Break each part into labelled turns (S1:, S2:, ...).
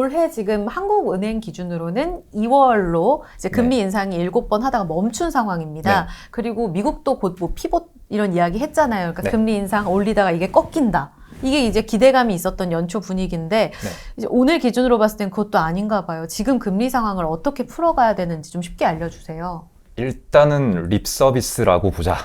S1: 올해 지금 한국은행 기준으로는 2월로 이제 금리 인상이 7번 하다가 멈춘 상황입니다.
S2: 네.
S1: 그리고 미국도 곧 뭐 피봇 이런 이야기 했잖아요. 그러니까
S2: 네.
S1: 금리 인상 올리다가 이게 꺾인다. 이게 이제 기대감이 있었던 연초 분위기인데
S2: 네.
S1: 이제 오늘 기준으로 봤을 땐 그것도 아닌가 봐요. 지금 금리 상황을 어떻게 풀어가야 되는지 좀 쉽게 알려주세요.
S2: 일단은 립 서비스라고 보자.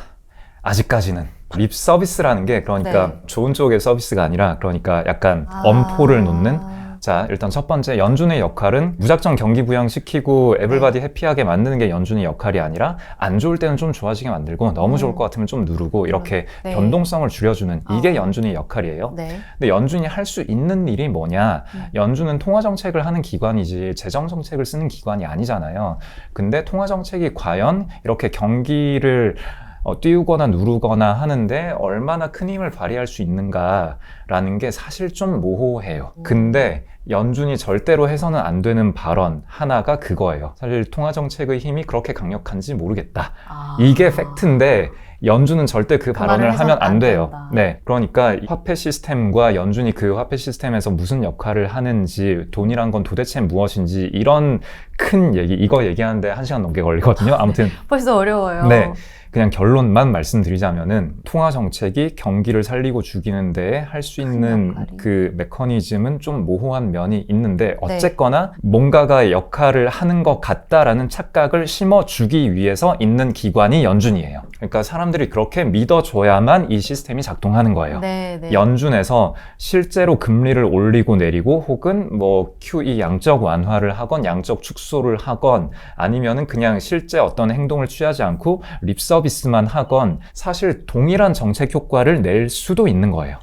S2: 아직까지는. 립 서비스라는 게 그러니까
S1: 네.
S2: 좋은 쪽의 서비스가 아니라 그러니까 약간 엄포를 놓는. 자, 일단 첫 번째 연준의 역할은 무작정 경기 부양시키고 에블바디 해피하게 만드는 게 연준의 역할이 아니라 안 좋을 때는 좀 좋아지게 만들고 너무 좋을 것 같으면 좀 누르고 이렇게
S1: 네.
S2: 변동성을 줄여주는 이게 연준의 역할이에요.
S1: 네.
S2: 근데 연준이 할 수 있는 일이 뭐냐? 연준은 통화정책을 하는 기관이지 재정정책을 쓰는 기관이 아니잖아요. 근데 통화정책이 과연 이렇게 경기를 띄우거나 누르거나 하는데 얼마나 큰 힘을 발휘할 수 있는가라는 게 사실 좀 모호해요. 근데 연준이 절대로 해서는 안 되는 발언 하나가 그거예요. 사실 통화정책의 힘이 그렇게 강력한지 모르겠다. 이게 팩트인데 연준은 절대 그 발언을 하면 안 돼요.
S1: 된다.
S2: 네, 그러니까 화폐 시스템과 연준이 그 화폐 시스템에서 무슨 역할을 하는지, 돈이란 건 도대체 무엇인지 이런 큰 얘기, 이거 얘기하는데 1시간 넘게 걸리거든요. 아무튼
S1: 벌써 어려워요.
S2: 네. 그냥 결론만 말씀드리자면은 통화 정책이 경기를 살리고 죽이는 데에 할 수 있는
S1: 역할이.
S2: 그 메커니즘은 좀 모호한 면이 있는데 어쨌거나 뭔가가 역할을 하는 것 같다라는 착각을 심어주기 위해서 있는 기관이 연준이에요. 그러니까 사람들이 그렇게 믿어줘야만 이 시스템이 작동하는 거예요.
S1: 네, 네.
S2: 연준에서 실제로 금리를 올리고 내리고 혹은 뭐 QE 양적 완화를 하건 양적 축소를 하건 아니면은 그냥 실제 어떤 행동을 취하지 않고 립 서비스만 하건 사실 동일한 정책 효과를 낼 수도 있는 거예요.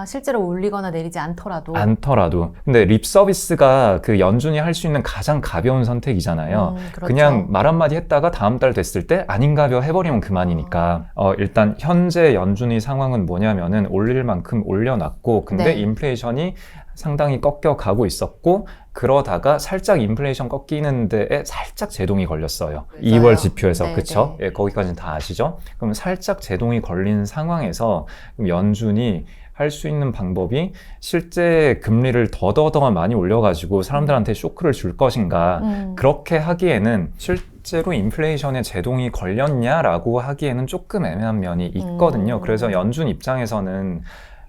S1: 실제로 올리거나 내리지 않더라도.
S2: 근데 립 서비스가 그 연준이 할 수 있는 가장 가벼운 선택이잖아요.
S1: 그렇죠.
S2: 그냥 말 한마디 했다가 다음 달 됐을 때 아닌가벼 해버리면 그만이니까. 일단 현재 연준의 상황은 뭐냐면은 올릴 만큼 올려놨고 근데
S1: 네.
S2: 인플레이션이 상당히 꺾여가고 있었고 그러다가 살짝 인플레이션 꺾이는 데에 살짝 제동이 걸렸어요. 2월 지표에서.
S1: 네,
S2: 그쵸?
S1: 네.
S2: 예, 거기까지는 다 아시죠? 그럼 살짝 제동이 걸린 상황에서 그럼 연준이 할 수 있는 방법이 실제 금리를 더더더 많이 올려가지고 사람들한테 쇼크를 줄 것인가. 그렇게 하기에는 실제로 인플레이션에 제동이 걸렸냐라고 하기에는 조금 애매한 면이 있거든요. 그래서 연준 입장에서는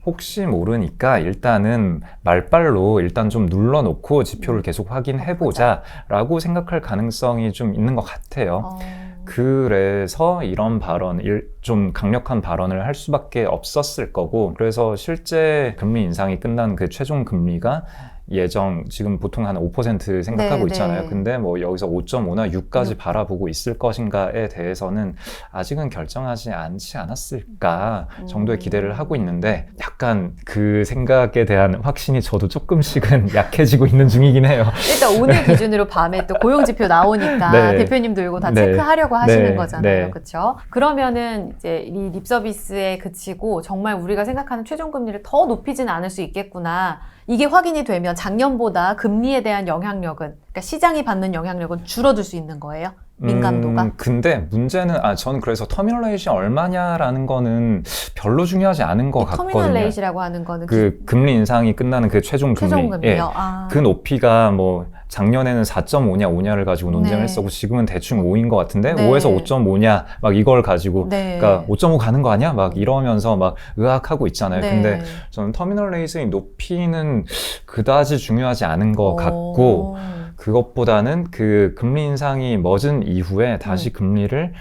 S2: 혹시 모르니까 일단은 말빨로 일단 좀 눌러놓고 지표를 계속 확인해보자 라고 생각할 가능성이 좀 있는 것 같아요. 그래서 이런 발언, 좀 강력한 발언을 할 수밖에 없었을 거고 그래서 실제 금리 인상이 끝난 그 최종 금리가 예정 지금 보통 한 5% 생각하고
S1: 네,
S2: 있잖아요.
S1: 네.
S2: 근데 뭐 여기서 5.5나 6까지 바라보고 있을 것인가에 대해서는 아직은 결정하지 않지 않았을까 정도의 기대를 하고 있는데 약간 그 생각에 대한 확신이 저도 조금씩은 약해지고 있는 중이긴 해요.
S1: 일단 오늘 기준으로 밤에 또 고용지표 나오니까
S2: 네.
S1: 대표님도 이거 다
S2: 네.
S1: 체크하려고 하시는
S2: 네.
S1: 거잖아요.
S2: 네.
S1: 그렇죠? 그러면은 이제 이 립서비스에 그치고 정말 우리가 생각하는 최종금리를 더 높이진 않을 수 있겠구나. 이게 확인이 되면 작년보다 금리에 대한 영향력은, 그러니까 시장이 받는 영향력은 줄어들 수 있는 거예요? 민감도가?
S2: 근데 문제는 저는 그래서 터미널 레이트가 얼마냐라는 거는 별로 중요하지 않은 것 같거든요.
S1: 터미널 레이트라고 하는 거는
S2: 그 금리 인상이 끝나는 그 최종 금리.
S1: 최종금리요?
S2: 예. 그 높이가 뭐 작년에는 4.5냐 5냐를 가지고 논쟁을
S1: 네.
S2: 했었고 지금은 대충 5인 것 같은데
S1: 네.
S2: 5에서 5.5냐 막 이걸 가지고
S1: 네.
S2: 그러니까 5.5 가는 거 아니야? 막 이러면서 막 의학하고 있잖아요.
S1: 네.
S2: 근데 저는 터미널 레이트의 높이는 그다지 중요하지 않은 것 같고 그것보다는 그 금리 인상이 멎은 이후에 다시 금리를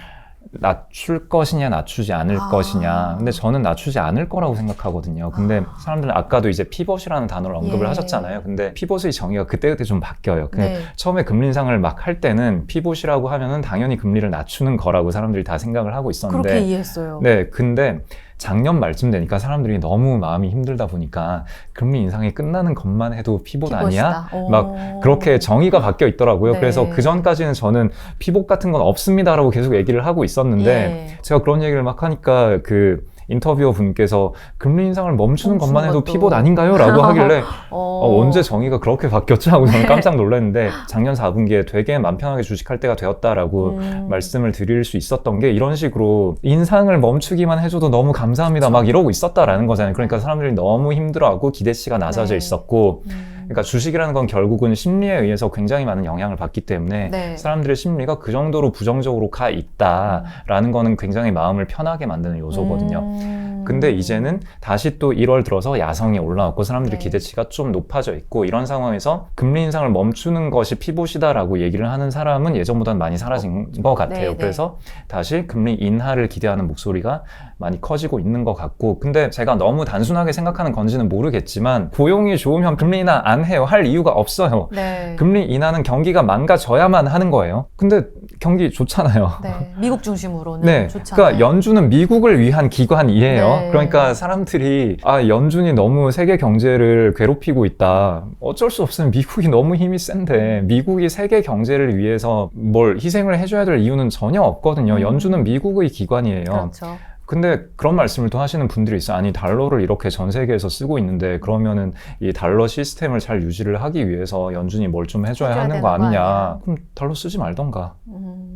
S2: 낮출 것이냐 낮추지 않을 것이냐. 근데 저는 낮추지 않을 거라고 생각하거든요. 근데 사람들은 아까도 이제 피벗이라는 단어를 언급을
S1: 예.
S2: 하셨잖아요. 근데 피벗의 정의가 그때그때 좀 바뀌어요.
S1: 네.
S2: 처음에 금리 인상을 막 할 때는 피벗이라고 하면은 당연히 금리를 낮추는 거라고 사람들이 다 생각을 하고 있었는데
S1: 그렇게 이해했어요.
S2: 네, 근데 작년 말쯤 되니까 사람들이 너무 마음이 힘들다 보니까 금리 인상이 끝나는 것만 해도 피봇 아니야? 막 그렇게 정의가 바뀌어 있더라고요.
S1: 네.
S2: 그래서 그 전까지는 저는 피봇 같은 건 없습니다라고 계속 얘기를 하고 있었는데
S1: 예.
S2: 제가 그런 얘기를 막 하니까 그 인터뷰어 분께서 금리 인상을 멈추는 것만 해도
S1: 것도.
S2: 피봇 아닌가요? 라고 하길래 언제 정의가 그렇게 바뀌었죠? 하고 저는 깜짝 놀랐는데 작년 4분기에 되게 맘 편하게 주식할 때가 되었다라고 말씀을 드릴 수 있었던 게 이런 식으로 인상을 멈추기만 해줘도 너무 감사합니다 막 이러고 있었다라는 거잖아요. 그러니까 사람들이 너무 힘들어하고 기대치가 낮아져
S1: 네.
S2: 있었고 그러니까 주식이라는 건 결국은 심리에 의해서 굉장히 많은 영향을 받기 때문에
S1: 네.
S2: 사람들의 심리가 그 정도로 부정적으로 가 있다라는 거는 굉장히 마음을 편하게 만드는 요소거든요. 근데 이제는 다시 또 1월 들어서 야성이 올라왔고 사람들의
S1: 네.
S2: 기대치가 좀 높아져 있고 이런 상황에서 금리 인상을 멈추는 것이 피봇이다라고 얘기를 하는 사람은 예전보다는 많이 사라진 것 같아요.
S1: 네,
S2: 그래서 다시 금리 인하를 기대하는 목소리가 많이 커지고 있는 것 같고, 근데 제가 너무 단순하게 생각하는 건지는 모르겠지만 고용이 좋으면 금리 인하 안 해요. 할 이유가 없어요.
S1: 네.
S2: 금리 인하는 경기가 망가져야만 하는 거예요. 근데 경기 좋잖아요.
S1: 네. 미국 중심으로는
S2: 네,
S1: 좋잖아요.
S2: 그러니까 연준은 미국을 위한 기관이에요.
S1: 네.
S2: 그러니까 사람들이 연준이 너무 세계 경제를 괴롭히고 있다. 어쩔 수 없으면 미국이 너무 힘이 센데 미국이 세계 경제를 위해서 뭘 희생을 해줘야 될 이유는 전혀 없거든요. 연준은 미국의 기관이에요.
S1: 그렇죠.
S2: 근데 그런 말씀을 또 하시는 분들이 있어요. 아니, 달러를 이렇게 전 세계에서 쓰고 있는데 그러면은 이 달러 시스템을 잘 유지를 하기 위해서 연준이 뭘 좀 해줘야 하는
S1: 되는
S2: 거
S1: 거
S2: 아니냐.
S1: 아니야.
S2: 그럼 달러 쓰지 말던가.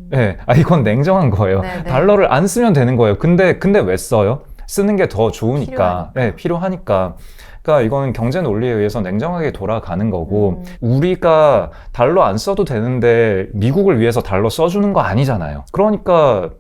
S2: 네, 이건 냉정한 거예요.
S1: 네네.
S2: 달러를 안 쓰면 되는 거예요. 근데 왜 써요? 쓰는 게 더 좋으니까.
S1: 필요하니까.
S2: 네, 필요하니까. 그러니까 이거는 경제 논리에 의해서 냉정하게 돌아가는 거고, 우리가 달러 안 써도 되는데 미국을 위해서 달러 써주는 거 아니잖아요. 그러니까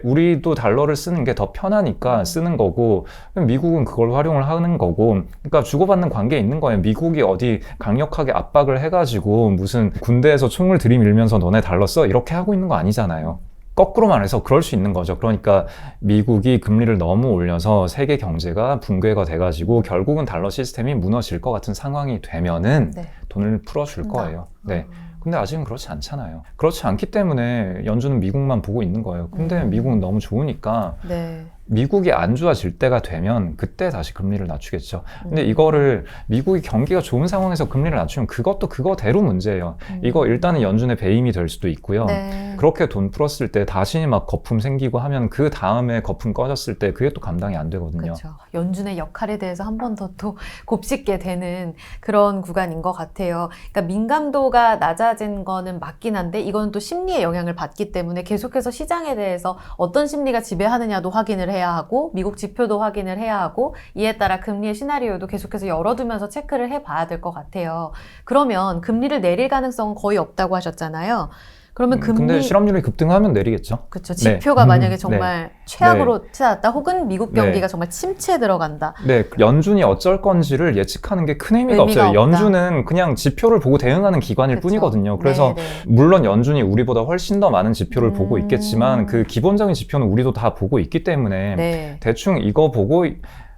S2: 우리도 달러를 쓰는 게 더 편하니까 쓰는 거고, 미국은 그걸 활용을 하는 거고, 그러니까 주고받는 관계에 있는 거예요. 미국이 어디 강력하게 압박을 해가지고 무슨 군대에서 총을 들이밀면서 너네 달러 써? 이렇게 하고 있는 거 아니잖아요. 거꾸로 말해서 그럴 수 있는 거죠. 그러니까 미국이 금리를 너무 올려서 세계 경제가 붕괴가 돼가지고 결국은 달러 시스템이 무너질 것 같은 상황이 되면은
S1: 네.
S2: 돈을 풀어줄 거예요. 네. 근데 아직은 그렇지 않잖아요. 그렇지 않기 때문에 연준은 미국만 보고 있는 거예요. 근데 미국은 너무 좋으니까
S1: 네.
S2: 미국이 안 좋아질 때가 되면 그때 다시 금리를 낮추겠죠. 근데 이거를 미국이 경기가 좋은 상황에서 금리를 낮추면 그것도 그거대로 문제예요. 이거 일단은 연준의 배임이 될 수도 있고요.
S1: 네.
S2: 그렇게 돈 풀었을 때 다시 막 거품 생기고 하면 그 다음에 거품 꺼졌을 때 그게 또 감당이 안 되거든요.
S1: 그렇죠. 연준의 역할에 대해서 한 번 더 또 곱씹게 되는 그런 구간인 것 같아요. 그러니까 민감도가 낮아진 거는 맞긴 한데 이건 또 심리의 영향을 받기 때문에 계속해서 시장에 대해서 어떤 심리가 지배하느냐도 확인을 해야 하고 미국 지표도 확인을 해야 하고 이에 따라 금리의 시나리오도 계속해서 열어두면서 체크를 해봐야 될 것 같아요. 그러면 금리를 내릴 가능성은 거의 없다고 하셨잖아요. 그러면
S2: 근데 실업률이 급등하면 내리겠죠.
S1: 그렇죠. 지표가
S2: 네.
S1: 만약에 정말 최악으로 찾았다 혹은 미국 경기가
S2: 네.
S1: 정말 침체에 들어간다.
S2: 네, 연준이 어쩔 건지를 예측하는 게 큰 의미가
S1: 의미가
S2: 없어요.
S1: 없다.
S2: 연준은 그냥 지표를 보고 대응하는 기관일
S1: 그쵸.
S2: 뿐이거든요. 그래서
S1: 네, 네.
S2: 물론 연준이 우리보다 훨씬 더 많은 지표를 보고 있겠지만 그 기본적인 지표는 우리도 다 보고 있기 때문에
S1: 네.
S2: 대충 이거 보고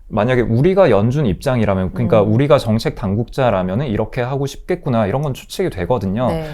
S2: 만약에 우리가 연준 입장이라면, 그러니까 우리가 정책 당국자라면 이렇게 하고 싶겠구나, 이런 건 추측이 되거든요.
S1: 네.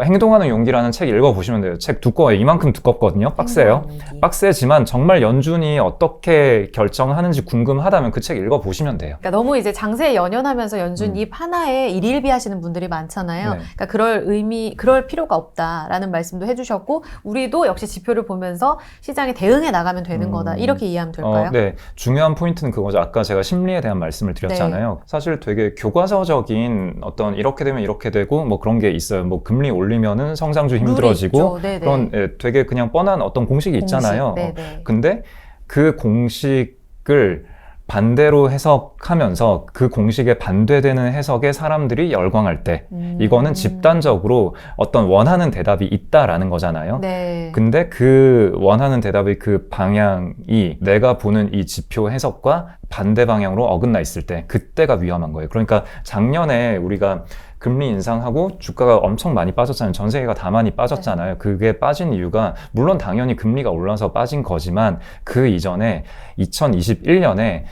S2: 행동하는 용기라는 책 읽어보시면 돼요. 책 두꺼워요. 이만큼 두껍거든요. 빡세요. 빡세지만 정말 연준이 어떻게 결정하는지 궁금하다면 그 책 읽어보시면 돼요.
S1: 그러니까 너무 이제 장세에 연연하면서 연준 입 하나에 일일비하시는 분들이 많잖아요.
S2: 네.
S1: 그러니까 그럴 필요가 없다라는 말씀도 해주셨고, 우리도 역시 지표를 보면서 시장에 대응해 나가면 되는 거다. 이렇게 이해하면 될까요?
S2: 네. 중요한 포인트는 그거죠. 아까 제가 심리에 대한 말씀을 드렸잖아요. 사실 되게 교과서적인 어떤 이렇게 되면 이렇게 되고 뭐 그런 게 있어요. 뭐 금리 올리면은 성장주 힘들어지고 그런 되게 그냥 뻔한 어떤 공식이 있잖아요. 근데 그 공식을 반대로 해석하면서 그 공식에 반대되는 해석에 사람들이 열광할 때 이거는 집단적으로 어떤 원하는 대답이 있다라는 거잖아요.
S1: 네.
S2: 근데 그 원하는 대답의 그 방향이 내가 보는 이 지표 해석과 반대 방향으로 어긋나 있을 때 그때가 위험한 거예요. 그러니까 작년에 우리가 금리 인상하고 주가가 엄청 많이 빠졌잖아요. 전 세계가 다 많이 빠졌잖아요. 그게 빠진 이유가 물론 당연히 금리가 올라서 빠진 거지만 그 이전에 2021년에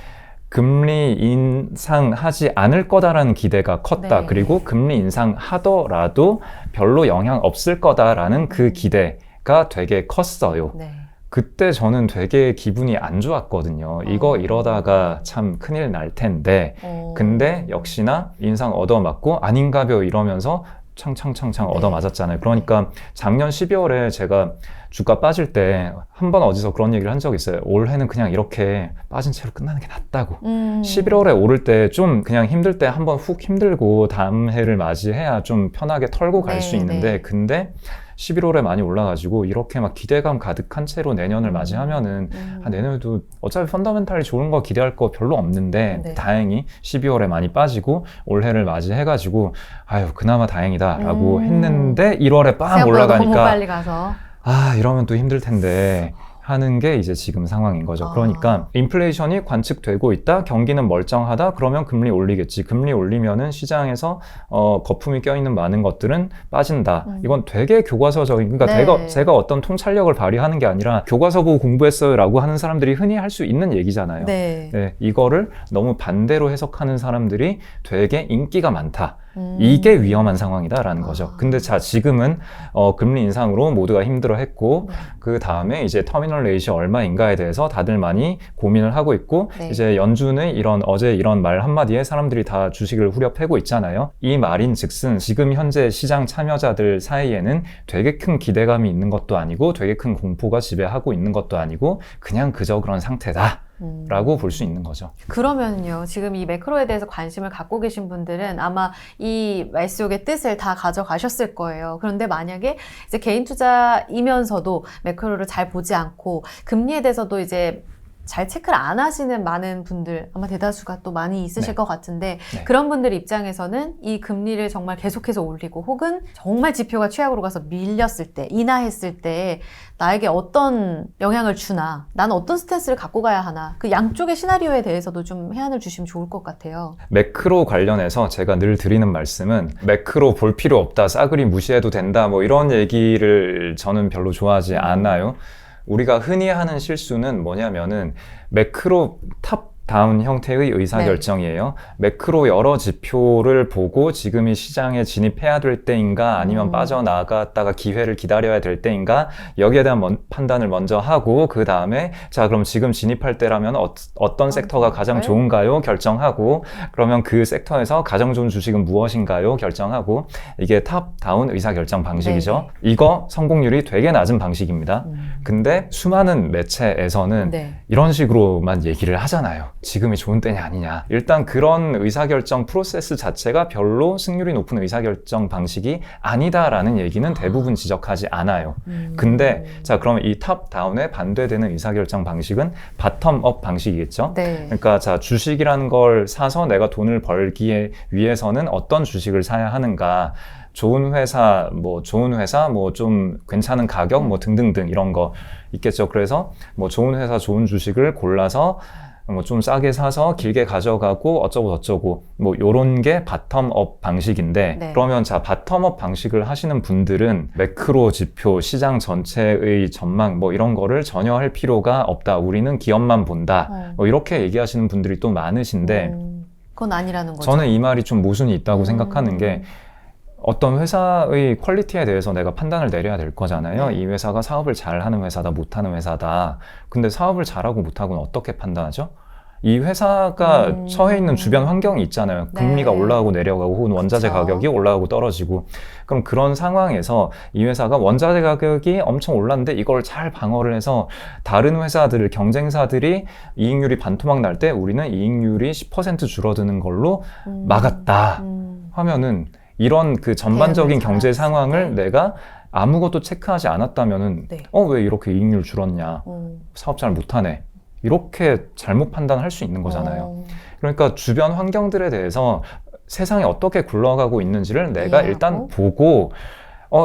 S2: 금리 인상하지 않을 거다라는 기대가 컸다.
S1: 네.
S2: 그리고 금리 인상하더라도 별로 영향 없을 거다라는 그 기대가 되게 컸어요.
S1: 네.
S2: 그때 저는 되게 기분이 안 좋았거든요. 이거 이러다가 참 큰일 날 텐데. 근데 역시나 인상 얻어맞고 아닌가벼 이러면서 창창 얻어맞았잖아요. 그러니까 작년 12월에 제가 주가 빠질 때 한 번 어디서 그런 얘기를 한 적이 있어요. 올해는 그냥 이렇게 빠진 채로 끝나는 게 낫다고. 11월에 오를 때 좀 그냥 힘들 때 한 번 훅 힘들고 다음 해를 맞이해야 좀 편하게 털고 갈 수
S1: 네,
S2: 있는데
S1: 네.
S2: 근데 11월에 많이 올라가지고 이렇게 막 기대감 가득한 채로 내년을 맞이하면은 내년에도 어차피 펀더멘탈이 좋은 거 기대할 거 별로 없는데
S1: 네.
S2: 다행히 12월에 많이 빠지고 올해를 맞이해가지고 아유 그나마 다행이다 라고 했는데 1월에 빵
S1: 생각보다
S2: 올라가니까
S1: 너무 빨리 가서.
S2: 아 이러면 또 힘들 텐데 하는 게 이제 지금 상황인 거죠. 그러니까 인플레이션이 관측되고 있다, 경기는 멀쩡하다, 그러면 금리 올리겠지. 금리 올리면은 시장에서 거품이 껴있는 많은 것들은 빠진다. 이건 되게 교과서적인, 그러니까
S1: 네.
S2: 제가 어떤 통찰력을 발휘하는 게 아니라 교과서 보고 공부했어요 라고 하는 사람들이 흔히 할 수 있는 얘기잖아요.
S1: 네.
S2: 네, 이거를 너무 반대로 해석하는 사람들이 되게 인기가 많다. 이게 위험한 상황이다라는 거죠. 근데 자 지금은 금리 인상으로 모두가 힘들어했고 그 다음에 이제 터미널 레이시 얼마인가에 대해서 다들 많이 고민을 하고 있고
S1: 네.
S2: 이제 연준의 어제 이런 말 한마디에 사람들이 다 주식을 후려 패고 있잖아요. 이 말인즉슨 지금 현재 시장 참여자들 사이에는 되게 큰 기대감이 있는 것도 아니고 되게 큰 공포가 지배하고 있는 것도 아니고 그냥 그저 그런 상태다. 라고 볼 수 있는 거죠.
S1: 그러면요, 지금 이 매크로에 대해서 관심을 갖고 계신 분들은 아마 이 말속의 뜻을 다 가져가셨을 거예요. 그런데 만약에 이제 개인 투자이면서도 매크로를 잘 보지 않고 금리에 대해서도 이제 잘 체크를 안 하시는 많은 분들 아마 대다수가 또 많이 있으실
S2: 네.
S1: 것 같은데
S2: 네.
S1: 그런 분들 입장에서는 이 금리를 정말 계속해서 올리고 혹은 정말 지표가 최악으로 가서 밀렸을 때, 인하했을 때 나에게 어떤 영향을 주나, 나는 어떤 스탠스를 갖고 가야 하나, 그 양쪽의 시나리오에 대해서도 좀 해안을 주시면 좋을 것 같아요.
S2: 매크로 관련해서 제가 늘 드리는 말씀은 매크로 볼 필요 없다, 싸그리 무시해도 된다 뭐 이런 얘기를 저는 별로 좋아하지 않아요. 우리가 흔히 하는 실수는 뭐냐면은 매크로 탑 다운 형태의 의사결정이에요. 매크로 여러 지표를 보고 지금이 시장에 진입해야 될 때인가 아니면 빠져나갔다가 기회를 기다려야 될 때인가 여기에 대한 판단을 먼저 하고 그 다음에 자 그럼 지금 진입할 때라면 어떤 섹터가 가장 좋은가요? 결정하고 그러면 그 섹터에서 가장 좋은 주식은 무엇인가요? 결정하고 이게 탑 다운 의사결정 방식이죠.
S1: 네네.
S2: 이거 성공률이 되게 낮은 방식입니다. 근데 수많은 매체에서는
S1: 네.
S2: 이런 식으로만 얘기를 하잖아요. 지금이 좋은 때냐 아니냐. 일단 그런 의사결정 프로세스 자체가 별로 승률이 높은 의사결정 방식이 아니다라는 얘기는 대부분 지적하지 않아요. 근데 자 그러면 이 탑다운에 반대되는 의사결정 방식은 바텀업 방식이겠죠.
S1: 네.
S2: 그러니까 자 주식이라는 걸 사서 내가 돈을 벌기 위해서는 어떤 주식을 사야 하는가. 좋은 회사, 뭐 좀 괜찮은 가격, 뭐 등등등 이런 거 있겠죠. 그래서 뭐 좋은 회사, 좋은 주식을 골라서 뭐 좀 싸게 사서 길게 가져가고 어쩌고 저쩌고 뭐 요런 게 바텀업 방식인데
S1: 네.
S2: 그러면 자 바텀업 방식을 하시는 분들은 매크로 지표, 시장 전체의 전망 뭐 이런 거를 전혀 할 필요가 없다. 우리는 기업만 본다. 뭐 이렇게 얘기하시는 분들이 또 많으신데
S1: 그건 아니라는 거죠.
S2: 저는 이 말이 좀 모순이 있다고 생각하는 게 어떤 회사의 퀄리티에 대해서 내가 판단을 내려야 될 거잖아요. 이 회사가 사업을 잘하는 회사다, 못하는 회사다. 근데 사업을 잘하고 못하고는 어떻게 판단하죠? 이 회사가 처해 있는 주변 환경이 있잖아요. 금리가
S1: 네.
S2: 올라가고 내려가고 혹은 원자재
S1: 그쵸.
S2: 가격이 올라가고 떨어지고 그럼 그런 상황에서 이 회사가 원자재 가격이 엄청 올랐는데 이걸 잘 방어를 해서 다른 회사들, 경쟁사들이 이익률이 반토막 날 때 우리는 이익률이 10% 줄어드는 걸로 막았다 하면은 이런 그 전반적인 경제 상황을 내가 아무것도 체크하지 않았다면은
S1: 네.
S2: 왜 이렇게 이익률 줄었냐 사업 잘 못하네 이렇게 잘못 판단할 수 있는 거잖아요. 그러니까 주변 환경들에 대해서 세상이 어떻게 굴러가고 있는지를 내가
S1: 이해하고.
S2: 일단 보고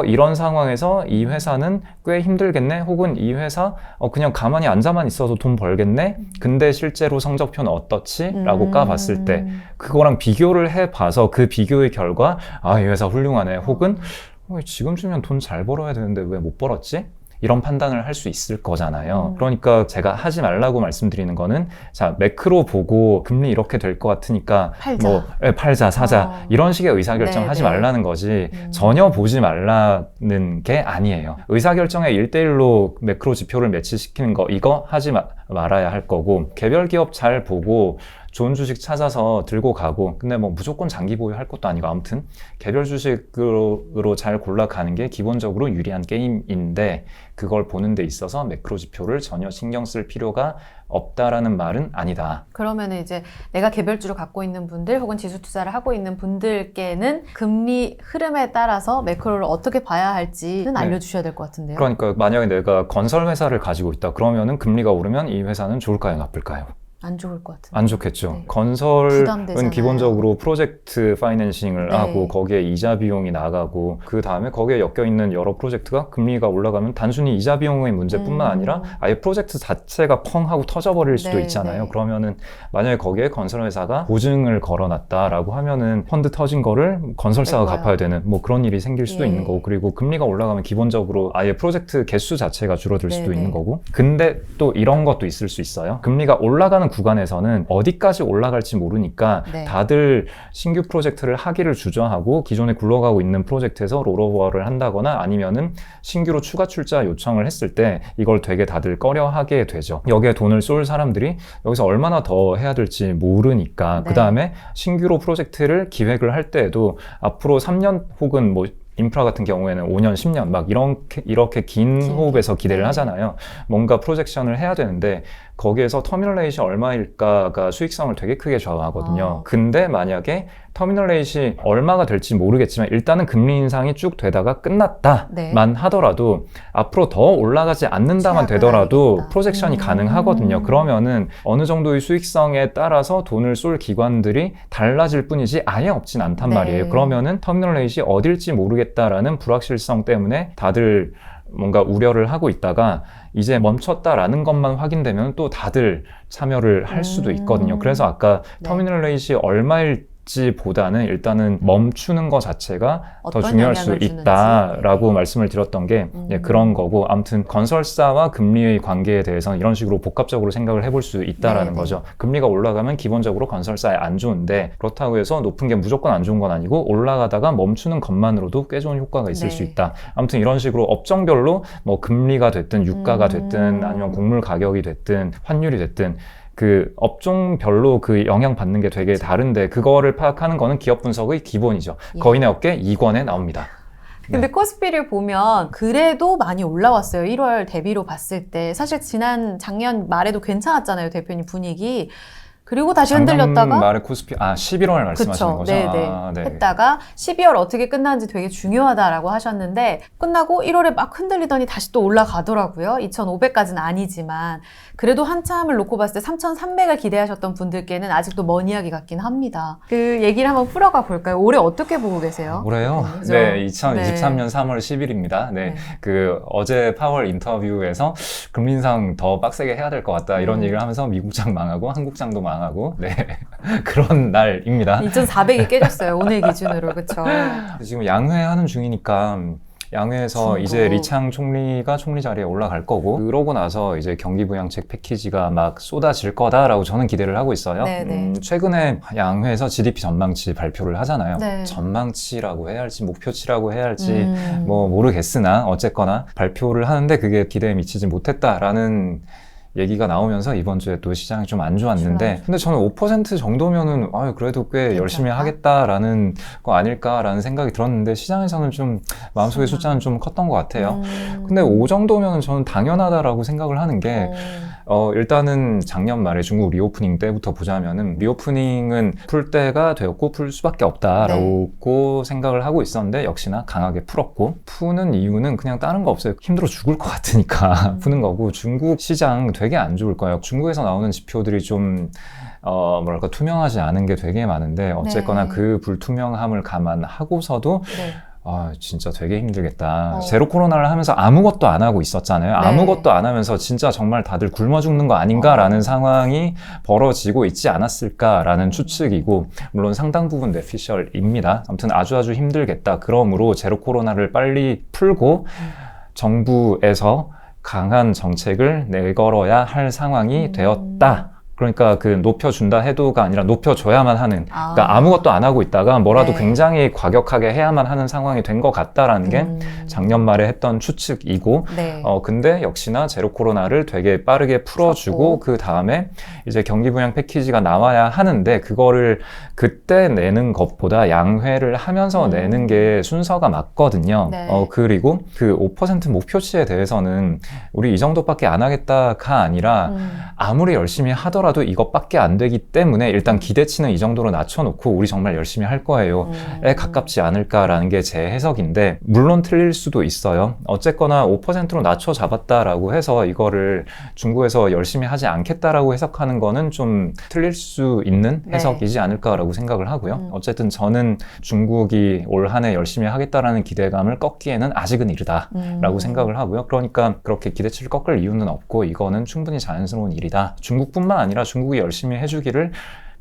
S2: 이런 상황에서 이 회사는 꽤 힘들겠네 혹은 이 회사 그냥 가만히 앉아만 있어도 돈 벌겠네 근데 실제로 성적표는 어떻지? 라고 까봤을 때 그거랑 비교를 해봐서 그 비교의 결과 이 회사 훌륭하네 혹은 지금쯤이면 돈 잘 벌어야 되는데 왜 못 벌었지? 이런 판단을 할 수 있을 거잖아요. 그러니까 제가 하지 말라고 말씀드리는 거는 자 매크로 보고 금리 이렇게 될 것 같으니까
S1: 팔자.
S2: 팔자 사자 이런 식의 의사결정 하지 말라는 거지 전혀 보지 말라는 게 아니에요. 의사결정에 1대1로 매크로 지표를 매치시키는 거 이거 하지 말아야 할 거고 개별 기업 잘 보고 좋은 주식 찾아서 들고 가고, 근데 뭐 무조건 장기 보유할 것도 아니고, 아무튼 개별 주식으로 잘 골라가는 게 기본적으로 유리한 게임인데, 그걸 보는 데 있어서 매크로 지표를 전혀 신경 쓸 필요가 없다라는 말은 아니다.
S1: 그러면 이제 내가 개별주를 갖고 있는 분들 혹은 지수 투자를 하고 있는 분들께는 금리 흐름에 따라서 매크로를 어떻게 봐야 할지는 알려주셔야 될 것 같은데요.
S2: 그러니까 만약에 내가 건설 회사를 가지고 있다 그러면은 금리가 오르면 이 회사는 좋을까요, 나쁠까요?
S1: 안 좋을 것 같은데.
S2: 안 좋겠죠.
S1: 네.
S2: 건설은
S1: 부담되잖아요.
S2: 기본적으로 프로젝트 파이낸싱을
S1: 네.
S2: 하고 거기에 이자 비용이 나가고, 그 다음에 거기에 엮여 있는 여러 프로젝트가 금리가 올라가면 단순히 이자 비용의 문제뿐만 아니라 아예 프로젝트 자체가 펑 하고 터져버릴 수도
S1: 네,
S2: 있잖아요.
S1: 네.
S2: 그러면은 만약에 거기에 건설회사가 보증을 걸어놨다라고 하면은 펀드 터진 거를 건설사가
S1: 갚아야.
S2: 갚아야 되는 뭐 그런 일이 생길 수도
S1: 예.
S2: 있는 거고, 그리고 금리가 올라가면 기본적으로 아예 프로젝트 개수 자체가 줄어들
S1: 네,
S2: 수도
S1: 네.
S2: 있는 거고. 근데 또 이런 것도 있을 수 있어요. 금리가 올라가는 구간에서는 어디까지 올라갈지 모르니까
S1: 네.
S2: 다들 신규 프로젝트를 하기를 주저하고 기존에 굴러가고 있는 프로젝트에서 롤오버를 한다거나 아니면은 신규로 추가 출자 요청을 했을 때 이걸 되게 다들 꺼려하게 되죠. 여기에 돈을 쏠 사람들이 여기서 얼마나 더 해야 될지 모르니까.
S1: 네.
S2: 그 다음에 신규로 프로젝트를 기획을 할 때에도 앞으로 3년 혹은 뭐 인프라 같은 경우에는 5년, 10년 막 이렇게 긴 호흡에서 기대를
S1: 네.
S2: 하잖아요. 뭔가 프로젝션을 해야 되는데 거기에서 터미널 레이시 얼마일까가 수익성을 되게 크게 좌우하거든요. 근데 만약에 터미널 레이시 얼마가 될지 모르겠지만 일단은 금리 인상이 쭉 되다가 끝났다만
S1: 네.
S2: 하더라도 앞으로 더 올라가지 않는다만
S1: 최악은
S2: 되더라도
S1: 아니겠다.
S2: 프로젝션이 가능하거든요. 그러면은 어느 정도의 수익성에 따라서 돈을 쏠 기관들이 달라질 뿐이지 아예 없진 않단
S1: 네.
S2: 말이에요. 그러면은 터미널 레이시 어딜지 모르겠다라는 불확실성 때문에 다들 뭔가 우려를 하고 있다가 이제 멈췄다라는 것만 확인되면 또 다들 참여를 할 수도 있거든요. 그래서 아까
S1: 네.
S2: 터미널 레이시 얼마일지보다는 일단은 멈추는 것 자체가 더
S1: 어떤
S2: 중요할 수
S1: 영향을 주는지.
S2: 있다라고 말씀을 드렸던 게 그런 거고, 아무튼 건설사와 금리의 관계에 대해서는 이런 식으로 복합적으로 생각을 해볼 수 있다라는
S1: 네,
S2: 거죠. 금리가 올라가면 기본적으로 건설사에 안 좋은데 그렇다고 해서 높은 게 무조건 안 좋은 건 아니고 올라가다가 멈추는 것만으로도 꽤 좋은 효과가 있을
S1: 네.
S2: 수 있다. 아무튼 이런 식으로 업종별로 뭐 금리가 됐든 유가가 됐든 아니면 곡물 가격이 됐든 환율이 됐든 그 업종별로 그 영향 받는 게 되게 다른데 그거를 파악하는 거는 기업 분석의 기본이죠.
S1: 예.
S2: 거인의 업계 2권에 나옵니다.
S1: 근데 코스피를 보면 그래도 많이 올라왔어요. 1월 대비로 봤을 때. 사실 작년 말에도 괜찮았잖아요. 대표님 분위기. 그리고 다시 흔들렸다가
S2: 작년 말에 코스피 11월 말씀하시는 거죠?
S1: 네네.
S2: 네.
S1: 했다가 12월 어떻게 끝나는지 되게 중요하다라고 하셨는데 끝나고 1월에 막 흔들리더니 다시 또 올라가더라고요. 2,500까지는 아니지만 그래도 한참을 놓고 봤을 때 3,300을 기대하셨던 분들께는 아직도 먼 이야기 같긴 합니다. 그 얘기를 한번 풀어가 볼까요? 올해 어떻게 보고 계세요?
S2: 올해요?
S1: 그죠?
S2: 네, 2023년 3월 10일입니다. 네,
S1: 네.
S2: 그 어제 파월 인터뷰에서 금리 인상 더 빡세게 해야 될 것 같다 이런 얘기를 하면서 미국장 망하고 한국장도 망하고 네 그런 날입니다.
S1: 2,400이 깨졌어요. 오늘 기준으로. 그렇죠.
S2: 지금 양회하는 중이니까 양회에서
S1: 중국.
S2: 이제 리창 총리가 총리 자리에 올라갈 거고 그러고 나서 이제 경기부양책 패키지가 막 쏟아질 거다라고 저는 기대를 하고 있어요.
S1: 네네.
S2: 최근에 양회에서 GDP 전망치 발표를 하잖아요.
S1: 네.
S2: 전망치라고 해야 할지 목표치라고 해야 할지 뭐 모르겠으나 어쨌거나 발표를 하는데 그게 기대에 미치지 못했다라는 얘기가 나오면서 이번 주에 또 시장이 좀 안 좋았는데 근데 저는 5% 정도면은 그래도 꽤 열심히 하겠다라는 거 아닐까라는 생각이 들었는데 시장에서는 좀 마음속의 숫자는 좀 컸던 것 같아요. 근데 5 정도면은 저는 당연하다라고 생각을 하는 게 일단은 작년 말에 중국 리오프닝 때부터 보자면은 리오프닝은 풀 때가 되었고 풀 수밖에 없다라고 생각을 하고 있었는데 역시나 강하게 풀었고 푸는 이유는 그냥 다른 거 없어요. 힘들어 죽을 것 같으니까 푸는 거고 중국 시장 되게 안 좋을 거예요. 중국에서 나오는 지표들이 좀 뭐랄까 투명하지 않은 게 되게 많은데 어쨌거나 그 불투명함을 감안하고서도 진짜 되게 힘들겠다. 제로 코로나를 하면서 아무것도 안 하고 있었잖아요. 아무것도 안 하면서 진짜 정말 다들 굶어 죽는 거 아닌가라는 상황이 벌어지고 있지 않았을까라는 추측이고 물론 상당 부분 뇌피셜입니다. 아무튼 아주 힘들겠다. 그러므로 제로 코로나를 빨리 풀고 정부에서 강한 정책을 내걸어야 할 상황이 되었다. 그러니까 그 높여준다 해도가 아니라 높여줘야만 하는, 그러니까 아무것도 안 하고 있다가 뭐라도
S1: 네.
S2: 굉장히 과격하게 해야만 하는 상황이 된 것 같다라는 게 작년 말에 했던 추측이고,
S1: 네.
S2: 근데 역시나 제로 코로나를 되게 빠르게 풀어주고 그 다음에 이제 경기 부양 패키지가 나와야 하는데 그거를 그때 내는 것보다 양회를 하면서 내는 게 순서가 맞거든요.
S1: 네.
S2: 그리고 그 5% 목표치에 대해서는 우리 이 정도밖에 안 하겠다가 아니라 아무리 열심히 하더라도 이것밖에 안 되기 때문에 일단 기대치는 이 정도로 낮춰놓고 우리 정말 열심히 할 거예요에 가깝지 않을까라는 게 제 해석인데, 물론 틀릴 수도 있어요. 어쨌거나 5%로 낮춰 잡았다라고 해서 이거를 중국에서 열심히 하지 않겠다라고 해석하는 거는 좀 틀릴 수 있는 해석이지 않을까라고 생각을 하고요. 어쨌든 저는 중국이 올 한 해 열심히 하겠다라는 기대감을 꺾기에는 아직은 이르다라고 생각을 하고요. 그러니까 그렇게 기대치를 꺾을 이유는 없고 이거는 충분히 자연스러운 일이다. 중국뿐만 아니라 중국이 열심히 해주기를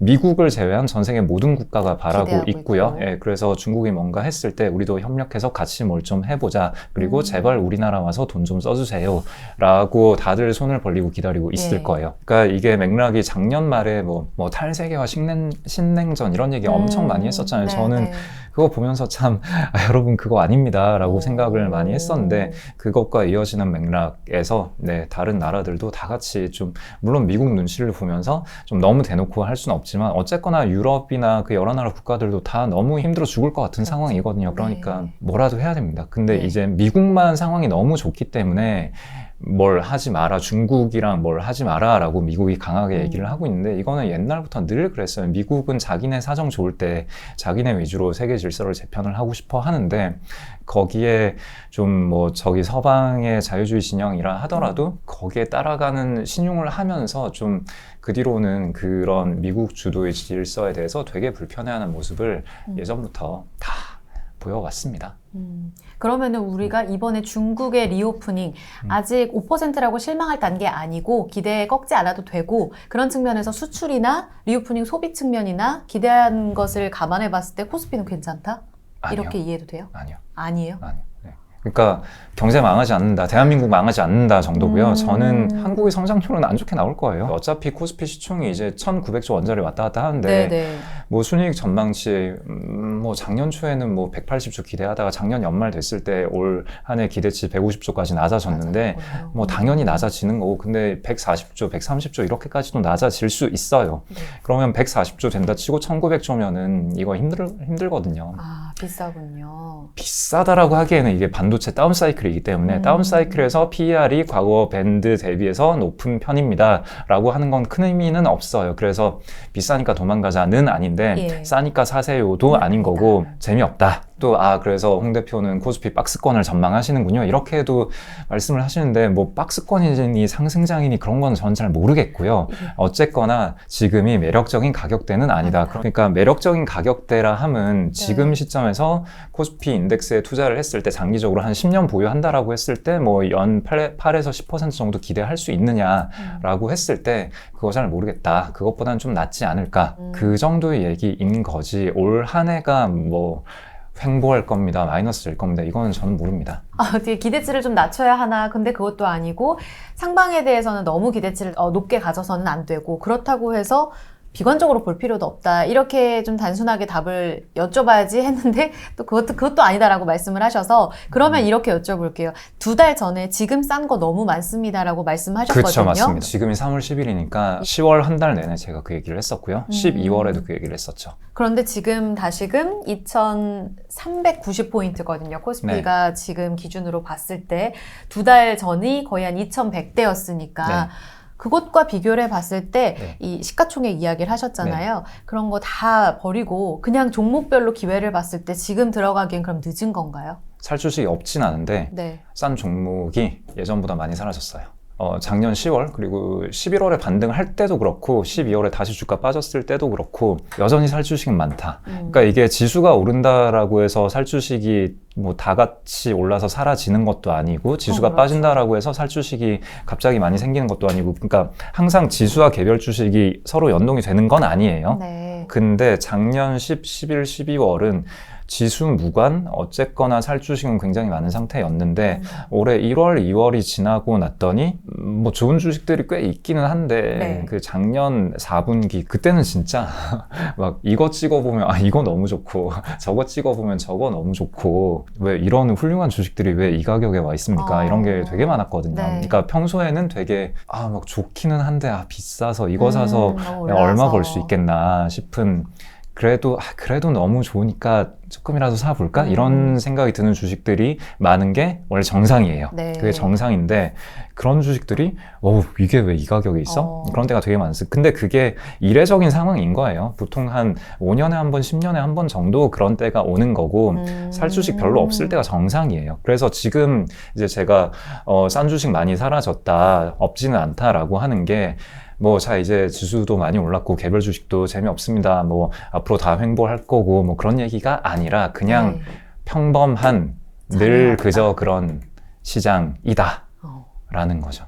S2: 미국을 제외한 전 세계 모든 국가가 바라고 있고요. 예, 그래서 중국이 뭔가 했을 때 우리도 협력해서 같이 뭘 좀 해보자. 그리고 제발 우리나라 와서 돈 좀 써주세요. 라고 다들 손을 벌리고 기다리고 있을 거예요. 그러니까 이게 맥락이 작년 말에 뭐 탈세계와 신냉전 이런 얘기 엄청 많이 했었잖아요. 저는 그거 보면서 참 여러분 그거 아닙니다 라고 생각을 많이 했었는데, 그것과 이어지는 맥락에서 다른 나라들도 다 같이 좀, 물론 미국 눈치를 보면서 좀 너무 대놓고 할 수는 없지만 어쨌거나 유럽이나 그 여러 나라 국가들도 다 너무 힘들어 죽을 것 같은 상황이거든요. 그러니까 뭐라도 해야 됩니다. 근데 이제 미국만 상황이 너무 좋기 때문에 뭘 하지 마라, 중국이랑 뭘 하지 마라 라고 미국이 강하게 얘기를 하고 있는데, 이거는 옛날부터 늘 그랬어요. 미국은 자기네 사정 좋을 때 자기네 위주로 세계 질서를 재편을 하고 싶어 하는데, 거기에 좀 뭐 저기 서방의 자유주의 진영이라 하더라도 거기에 따라가는 신용을 하면서 좀 그 뒤로는 그런 미국 주도의 질서에 대해서 되게 불편해하는 모습을 예전부터 다 보여왔습니다.
S1: 그러면은 우리가 이번에 중국의 리오프닝 아직 5%라고 실망할 단계 아니고 기대에 꺾지 않아도 되고, 그런 측면에서 수출이나 리오프닝 소비 측면이나 기대한 것을 감안해 봤을 때 코스피는 괜찮다?
S2: 아니요.
S1: 이렇게 이해도 돼요?
S2: 아니요.
S1: 아니에요?
S2: 아니요. 그러니까 경제 망하지 않는다, 대한민국 망하지 않는다 정도고요. 저는 한국의 성장률은 안 좋게 나올 거예요. 어차피 코스피 시총이 이제 1900조 원자리 왔다 갔다 하는데 뭐 순이익 전망치 뭐 작년 초에는 뭐 180조 기대하다가 작년 연말 됐을 때 올 한 해 기대치 150조까지 낮아졌는데 뭐 당연히 낮아지는 거고, 근데 140조, 130조 이렇게까지도 낮아질 수 있어요. 그러면 140조 된다 치고 1900조면은 이거 힘들거든요.
S1: 아, 비싸군요.
S2: 비싸다라고 하기에는 이게 반도체 다운 사이클이기 때문에 다운 사이클에서 PER이 과거 밴드 대비해서 높은 편입니다 라고 하는 건 큰 의미는 없어요. 그래서 비싸니까 도망가자는 아닌데 싸니까 사세요도 아닌 거고, 재미없다. 또 그래서 홍 대표는 코스피 박스권을 전망하시는군요. 이렇게도 말씀을 하시는데, 뭐 박스권이니 상승장이니 그런 건 저는 잘 모르겠고요. 어쨌거나 지금이 매력적인 가격대는 아니다. 그러니까 매력적인 가격대라 함은 지금 시점에서 코스피 인덱스에 투자를 했을 때 장기적으로 한 10년 보유한다라고 했을 때 뭐 연 8에서 10% 정도 기대할 수 있느냐라고 했을 때 그거 잘 모르겠다. 그것보다는 좀 낫지 않을까. 그 정도의 얘기인 거지. 올 한 해가 뭐 횡보할 겁니다, 마이너스일 겁니다, 이거는 저는 모릅니다.
S1: 어떻게 기대치를 좀 낮춰야 하나? 근데 그것도 아니고 상방에 대해서는 너무 기대치를 높게 가져서는 안 되고, 그렇다고 해서 비관적으로 볼 필요도 없다. 이렇게 좀 단순하게 답을 여쭤봐야지 했는데 또 그것도 아니다라고 말씀을 하셔서, 그러면 이렇게 여쭤볼게요. 2달 전에 지금 싼 거 너무 많습니다라고 말씀하셨거든요.
S2: 그렇죠, 맞습니다. 지금이 3월 10일이니까 10월 한 달 내내 제가 그 얘기를 했었고요. 12월에도 그 얘기를 했었죠.
S1: 그런데 지금 다시금 2390포인트거든요. 코스피가 지금 기준으로 봤을 때 2달 전이 거의 한 2100대였으니까 그것과 비교를 해봤을 때 이 시가총액 이야기를 하셨잖아요. 그런 거 다 버리고 그냥 종목별로 기회를 봤을 때 지금 들어가기엔 그럼 늦은 건가요?
S2: 살 주식이 없진 않은데 싼 종목이 예전보다 많이 사라졌어요. 작년 10월 그리고 11월에 반등할 때도 그렇고 12월에 다시 주가 빠졌을 때도 그렇고 여전히 살 주식은 많다. 그러니까 이게 지수가 오른다라고 해서 살 주식이 뭐 다 같이 올라서 사라지는 것도 아니고, 지수가 빠진다라고 해서 살 주식이 갑자기 많이 생기는 것도 아니고, 그러니까 항상 지수와 개별 주식이 서로 연동이 되는 건 아니에요. 근데 작년 10, 11, 12월은 지수 무관 어쨌거나 살 주식은 굉장히 많은 상태였는데 올해 1월, 2월이 지나고 났더니 뭐 좋은 주식들이 꽤 있기는 한데
S1: 네.
S2: 그 작년 4분기 그때는 진짜 막 이거 찍어보면 아 이거 너무 좋고 저거 찍어보면 저거 너무 좋고 왜 이런 훌륭한 주식들이 왜 이 가격에 와 있습니까? 이런 게 되게 많았거든요.
S1: 네.
S2: 그러니까 평소에는 되게 아 막 좋기는 한데 아 비싸서 이거 사서
S1: 너무
S2: 내가 얼마
S1: 올라서.
S2: 벌 수 있겠나 싶은 그래도 너무 좋으니까 조금이라도 사볼까? 이런 생각이 드는 주식들이 많은 게 원래 정상이에요.
S1: 네.
S2: 그게 정상인데 그런 주식들이 이게 왜 이 가격에 있어? 그런 데가 되게 많습니다. 근데 그게 이례적인 상황인 거예요. 보통 한 5년에 한 번, 10년에 한 번 정도 그런 때가 오는 거고 살 주식 별로 없을 때가 정상이에요. 그래서 지금 이제 제가 싼 주식 많이 사라졌다, 없지는 않다라고 하는 게 자, 이제 지수도 많이 올랐고, 개별 주식도 재미없습니다. 앞으로 다 횡보할 거고, 그런 얘기가 아니라, 그냥
S1: 네.
S2: 평범한, 늘
S1: 자유롭다.
S2: 그저 그런 시장이다.
S1: 어.
S2: 라는 거죠.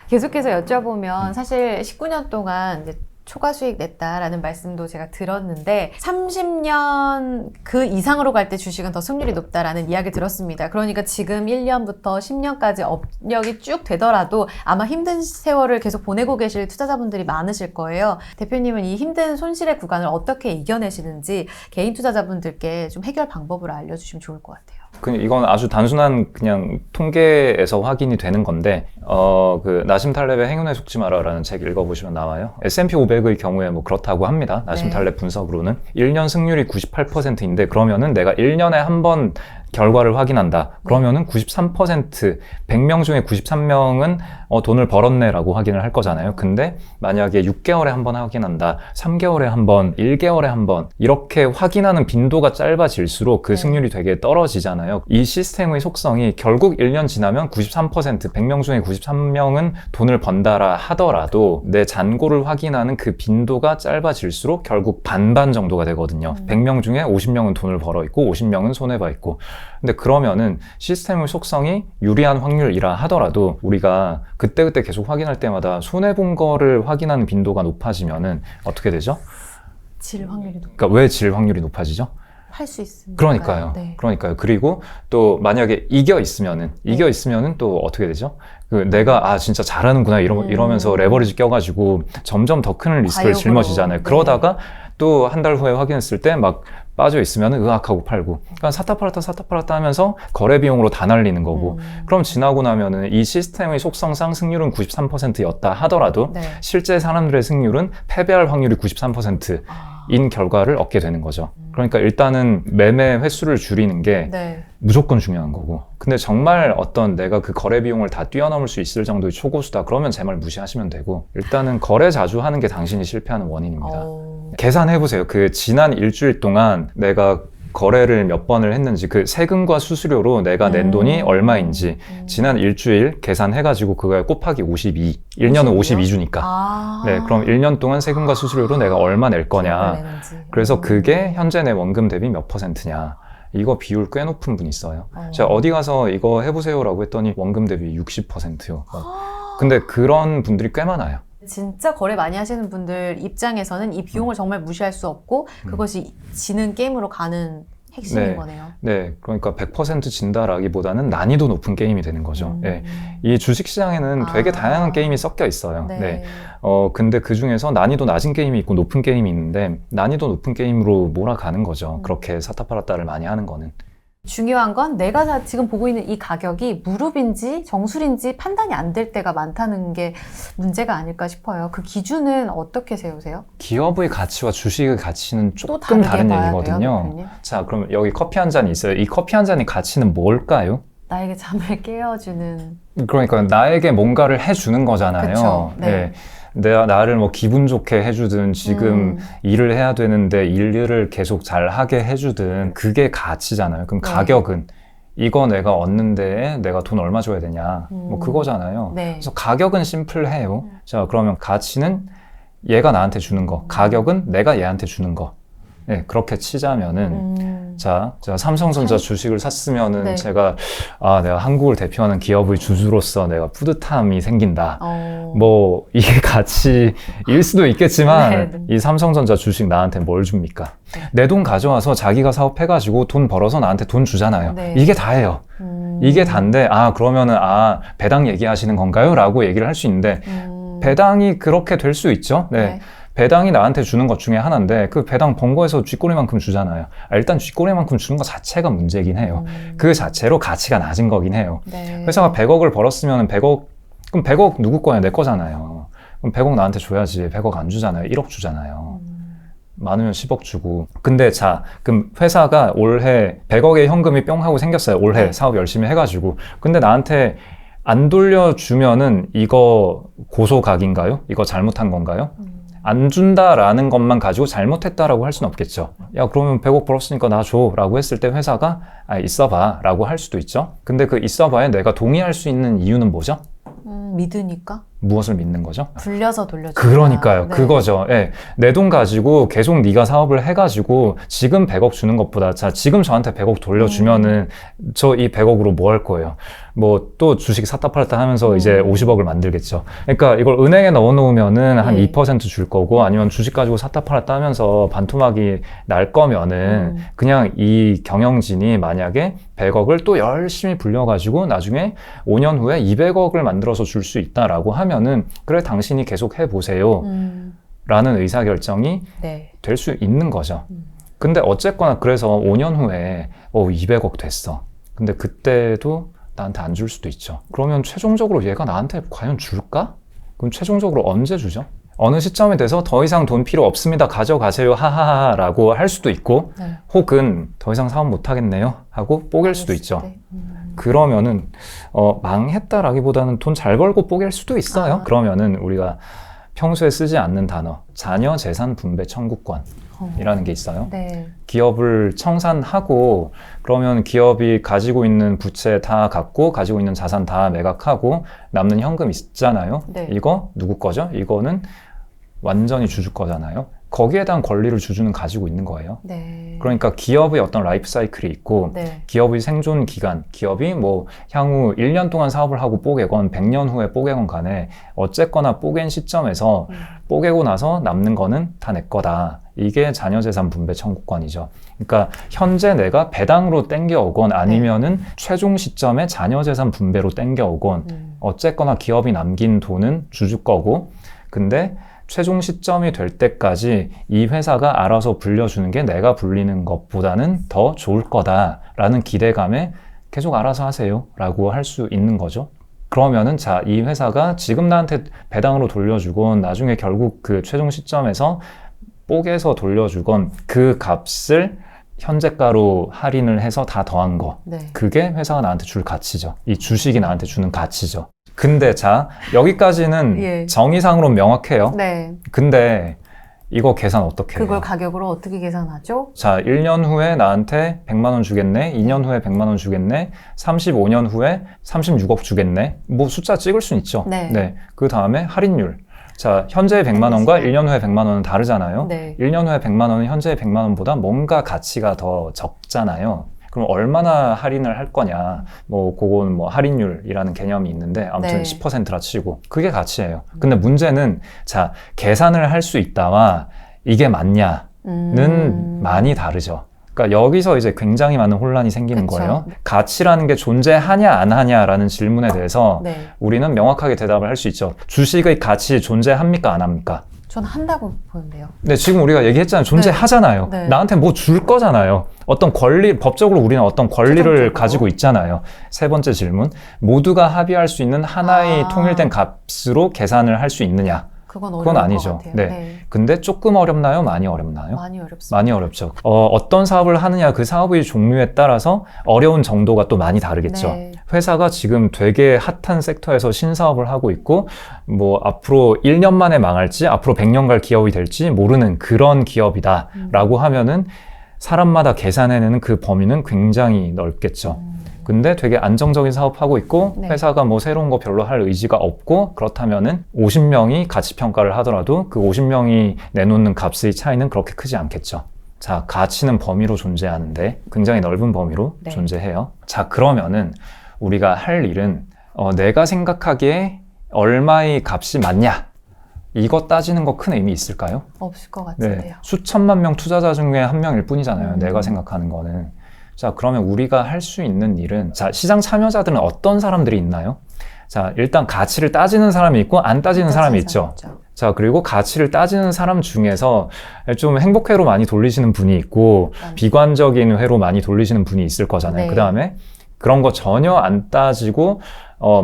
S1: 계속해서 여쭤보면 사실 19년 동안 이제 초과 수익 냈다라는 말씀도 제가 들었는데 30년 그 이상으로 갈 때 주식은 더 승률이 높다라는 이야기 들었습니다. 그러니까 지금 1년부터 10년까지 업력이 쭉 되더라도 아마 힘든 세월을 계속 보내고 계실 투자자분들이 많으실 거예요. 대표님은 이 힘든 손실의 구간을 어떻게 이겨내시는지 개인 투자자분들께 좀 해결 방법을 알려주시면 좋을 것 같아요.
S2: 이건 아주 단순한 그냥 통계에서 확인이 되는 건데, 그 나심 탈렙의 행운에 속지 마라라는 책 읽어보시면 나와요. S&P 500의 경우에 그렇다고 합니다. 나심
S1: 네.
S2: 탈렙 분석으로는 1년 승률이 98%인데 그러면은 내가 1년에 한 번 결과를 확인한다. 그러면은 93%, 100명 중에 93명은 돈을 벌었네라고 확인을 할 거잖아요. 근데 만약에 6개월에 한 번 확인한다, 3개월에 한 번, 1개월에 한 번 이렇게 확인하는 빈도가 짧아질수록 그 승률이 되게 떨어지잖아요. 이 시스템의 속성이 결국 1년 지나면 93%, 100명 중에 93명은 돈을 번다라 하더라도 내 잔고를 확인하는 그 빈도가 짧아질수록 결국 반반 정도가 되거든요. 100명 중에 50명은 돈을 벌어 있고 50명은 손해봐 있고. 근데 그러면은 시스템의 속성이 유리한 확률이라 하더라도 우리가 그때그때 계속 확인할 때마다 손해본 거를 확인하는 빈도가 높아지면은 어떻게 되죠?
S1: 질 확률이 높.
S2: 그러니까 왜 질 확률이 높아지죠?
S1: 할 수 있습니다.
S2: 그러니까요.
S1: 네.
S2: 그러니까요. 그리고 또 만약에 이겨 있으면은 또 어떻게 되죠? 내가 진짜 잘하는구나 이러면서 레버리지 껴가지고 점점 더 큰 리스크를
S1: 과욕으로.
S2: 짊어지잖아요.
S1: 네.
S2: 그러다가 또 한 달 후에 확인했을 때 막 빠져 있으면 의학하고 팔고, 그러니까 샀다 팔았다 하면서 거래 비용으로 다 날리는 거고, 그럼 지나고 나면은 이 시스템의 속성상 승률은 93%였다 하더라도
S1: 네.
S2: 실제 사람들의 승률은 패배할 확률이 93%인 결과를 얻게 되는 거죠. 그러니까 일단은 매매 횟수를 줄이는 게
S1: 네.
S2: 무조건 중요한 거고, 근데 정말 내가 그 거래 비용을 다 뛰어넘을 수 있을 정도의 초고수다 그러면 제 말 무시하시면 되고, 일단은 거래 자주 하는 게 당신이 실패하는 원인입니다. 계산해보세요. 그 지난 일주일 동안 내가 거래를 몇 번을 했는지, 그 세금과 수수료로 내가 낸 돈이 얼마인지 지난 일주일 계산해가지고 그거에 곱하기 52. 1년은 52주니까. 네, 그럼 1년 동안 세금과 수수료로 내가 얼마 낼 거냐. 그래서 그게 현재 내 원금 대비 몇 %냐. 이거 비율 꽤 높은 분이 있어요. 제가 어디 가서 이거 해보세요라고 했더니 원금 대비 60%요. 근데 그런 분들이 꽤 많아요.
S1: 진짜 거래 많이 하시는 분들 입장에서는 이 비용을 정말 무시할 수 없고 그것이 지는 게임으로 가는 핵심인 거네요.
S2: 네, 그러니까 100% 진다라기보다는 난이도 높은 게임이 되는 거죠. 네, 이 주식시장에는 되게 다양한 게임이 섞여 있어요. 네. 근데 그 중에서 난이도 낮은 게임이 있고 높은 게임이 있는데 난이도 높은 게임으로 몰아가는 거죠. 그렇게 사타 팔았다를 많이 하는 거는.
S1: 중요한 건 내가 지금 보고 있는 이 가격이 무릎인지 정술인지 판단이 안 될 때가 많다는 게 문제가 아닐까 싶어요. 그 기준은 어떻게 세우세요?
S2: 기업의 가치와 주식의 가치는
S1: 또
S2: 조금 다른
S1: 봐야
S2: 얘기거든요.
S1: 돼요, 대표님?
S2: 자, 그럼 여기 커피 한 잔이 있어요. 이 커피 한 잔의 가치는 뭘까요?
S1: 나에게 잠을 깨워주는.
S2: 그러니까 나에게 뭔가를 해주는 거잖아요.
S1: 그쵸, 네.
S2: 나를 기분 좋게 해주든 지금 일을 해야 되는데 일을 계속 잘 하게 해주든 그게 가치잖아요. 그럼 가격은 이거 내가 얻는데 내가 돈 얼마 줘야 되냐 그거잖아요. 그래서 가격은 심플해요. 자, 그러면 가치는 얘가 나한테 주는 거, 가격은 내가 얘한테 주는 거. 네, 그렇게 치자면은 자, 제가 삼성전자 주식을 샀으면은
S1: 네.
S2: 제가 내가 한국을 대표하는 기업의 주주로서 내가 뿌듯함이 생긴다.
S1: 어.
S2: 뭐 이게 가치일 수도 있겠지만
S1: 네, 네.
S2: 이 삼성전자 주식 나한테 뭘 줍니까?
S1: 네.
S2: 내 돈 가져와서 자기가 사업해가지고 돈 벌어서 나한테 돈 주잖아요.
S1: 네.
S2: 이게 다예요. 이게 다인데 그러면은 배당 얘기하시는 건가요? 라고 얘기를 할 수 있는데 배당이 그렇게 될 수 있죠. 네.
S1: 네.
S2: 배당이 나한테 주는 것 중에 하나인데 그 배당 번 거에서 쥐꼬리만큼 주잖아요. 일단 쥐꼬리만큼 주는 것 자체가 문제긴 해요. 그 자체로 가치가 낮은 거긴 해요.
S1: 네.
S2: 회사가 100억을 벌었으면 100억, 그럼 100억 누구 거야? 내 거잖아요. 그럼 100억 나한테 줘야지. 100억 안 주잖아요. 1억 주잖아요. 많으면 10억 주고. 근데 그럼 회사가 올해 100억의 현금이 뿅 하고 생겼어요. 올해
S1: 네.
S2: 사업 열심히 해가지고. 근데 나한테 안 돌려주면은 이거 고소각인가요? 이거 잘못한 건가요? 안 준다라는 것만 가지고 잘못했다라고 할 수는 없겠죠. 야, 그러면 100억 벌었으니까 나 줘 라고 했을 때 회사가 있어봐 라고 할 수도 있죠. 근데 그 있어봐에 내가 동의할 수 있는 이유는 뭐죠?
S1: 믿으니까?
S2: 무엇을 믿는 거죠?
S1: 불려서 돌려준다.
S2: 그러니까요.
S1: 네.
S2: 그거죠. 예. 내 돈 가지고 계속 네가 사업을 해가지고 지금 100억 주는 것보다 지금 저한테 100억 돌려주면은 저 이 100억으로 뭐 할 거예요? 뭐 또 주식 샀다 팔았다 하면서 이제 50억을 만들겠죠. 그러니까 이걸 은행에 넣어놓으면은 한 2% 줄 거고 아니면 주식 가지고 샀다 팔았다 하면서 반토막이 날 거면은 그냥 이 경영진이 만약에 100억을 또 열심히 불려가지고 나중에 5년 후에 200억을 만들어서 줄 수 있다라고 하면은 그래 당신이 계속 해보세요 라는 의사결정이
S1: 네.
S2: 될 수 있는 거죠. 근데 어쨌거나 그래서 5년 후에 200억 됐어. 근데 그때도 나한테 안 줄 수도 있죠. 그러면 최종적으로 얘가 나한테 과연 줄까? 그럼 최종적으로 언제 주죠? 어느 시점에 돼서 더 이상 돈 필요 없습니다. 가져가세요. 하하하 라고 할 수도 있고
S1: 네.
S2: 혹은 더 이상 사업 못 하겠네요 하고 뽀갤 수도 있죠.
S1: 네.
S2: 그러면은 망했다라기보다는 돈 잘 벌고 뽀갤 수도 있어요. 그러면은 우리가 평소에 쓰지 않는 단어 자녀 재산 분배 청구권이라는 게 있어요.
S1: 네.
S2: 기업을 청산하고 그러면 기업이 가지고 있는 부채 다 갚고 가지고 있는 자산 다 매각하고 남는 현금 있잖아요.
S1: 네.
S2: 이거 누구 거죠? 이거는 완전히 주주 거잖아요. 거기에 대한 권리를 주주는 가지고 있는 거예요.
S1: 네.
S2: 그러니까 기업의 어떤 라이프 사이클이 있고
S1: 네.
S2: 기업의 생존 기간, 기업이 뭐 향후 1년 동안 사업을 하고 뽀개건 100년 후에 뽀개건 간에 어쨌거나 뽀갠 시점에서 뽀개고 나서 남는 거는 다 내 거다. 이게 자녀재산 분배 청구권이죠. 그러니까 현재 내가 배당으로 땡겨오건 아니면은 최종 시점에 자녀재산 분배로 땡겨오건 어쨌거나 기업이 남긴 돈은 주주 거고 근데 최종 시점이 될 때까지 이 회사가 알아서 불려주는 게 내가 불리는 것보다는 더 좋을 거다라는 기대감에 계속 알아서 하세요 라고 할 수 있는 거죠. 그러면은 이 회사가 지금 나한테 배당으로 돌려주건 나중에 결국 그 최종 시점에서 뽀개서 돌려주건 그 값을 현재가로 할인을 해서 다 더한 거
S1: 네.
S2: 그게 회사가 나한테 줄 가치죠. 이 주식이 나한테 주는 가치죠. 근데 여기까지는
S1: 예.
S2: 정의상으로 명확해요.
S1: 네.
S2: 근데 이거 계산 어떻게 해요?
S1: 그걸 가격으로 어떻게 계산하죠?
S2: 1년 후에 나한테 100만 원 주겠네, 2년 후에 100만 원 주겠네, 35년 후에 36억 주겠네. 뭐 숫자 찍을 수는 있죠.
S1: 네.
S2: 그 다음에 할인율. 현재의 100만 원과 1년 후에 100만 원은 다르잖아요.
S1: 네.
S2: 1년 후에 100만 원은 현재의 100만 원보다 뭔가 가치가 더 적잖아요. 그럼 얼마나 할인을 할 거냐. 그건 할인율이라는 개념이 있는데 아무튼
S1: 네.
S2: 10%라 치고 그게 가치예요. 근데 문제는 계산을 할 수 있다와 이게 맞냐는 많이 다르죠. 그러니까 여기서 이제 굉장히 많은 혼란이 생기는
S1: 그쵸.
S2: 거예요. 가치라는 게 존재하냐 안 하냐라는 질문에 대해서
S1: 네.
S2: 우리는 명확하게 대답을 할 수 있죠. 주식의 가치 존재합니까 안 합니까?
S1: 전 한다고 보는데요.
S2: 네, 지금 우리가 얘기했잖아요. 존재하잖아요.
S1: 네.
S2: 나한테 뭐 줄 거잖아요. 어떤 권리, 법적으로 우리는 어떤 권리를
S1: 최종적으로.
S2: 가지고 있잖아요. 세 번째 질문. 모두가 합의할 수 있는 하나의 통일된 값으로 계산을 할 수 있느냐?
S1: 그건 어려울
S2: 그건 아니죠.
S1: 것 같아요.
S2: 네. 근데 조금 어렵나요? 많이 어렵나요?
S1: 많이 어렵습니다.
S2: 많이 어렵죠. 어떤 사업을 하느냐 그 사업의 종류에 따라서 어려운 정도가 또 많이 다르겠죠.
S1: 네.
S2: 회사가 지금 되게 핫한 섹터에서 신사업을 하고 있고 앞으로 1년 만에 망할지 앞으로 100년 갈 기업이 될지 모르는 그런 기업이다 라고 하면은 사람마다 계산해내는 그 범위는 굉장히 넓겠죠. 근데 되게 안정적인 사업하고 있고
S1: 네.
S2: 회사가 새로운 거 별로 할 의지가 없고 그렇다면은 50명이 가치평가를 하더라도 그 50명이 내놓는 값의 차이는 그렇게 크지 않겠죠. 자, 가치는 범위로 존재하는데 굉장히 넓은 범위로
S1: 네.
S2: 존재해요. 자, 그러면은 우리가 할 일은 내가 생각하기에 얼마의 값이 맞냐? 이거 따지는 거 큰 의미 있을까요?
S1: 없을 것 같은데요.
S2: 네, 수천만 명 투자자 중에 한 명일 뿐이잖아요. 내가 생각하는 거는. 자, 그러면 우리가 할 수 있는 일은, 자, 시장 참여자들은 어떤 사람들이 있나요? 자, 일단 가치를 따지는 사람이 있고 안 따지는 사람이 있죠. 자, 그리고 가치를 따지는 사람 중에서 좀 행복회로 많이 돌리시는 분이 있고 비관적인 회로 많이 돌리시는 분이 있을 거잖아요.
S1: 네.
S2: 그 다음에 그런 거 전혀 안 따지고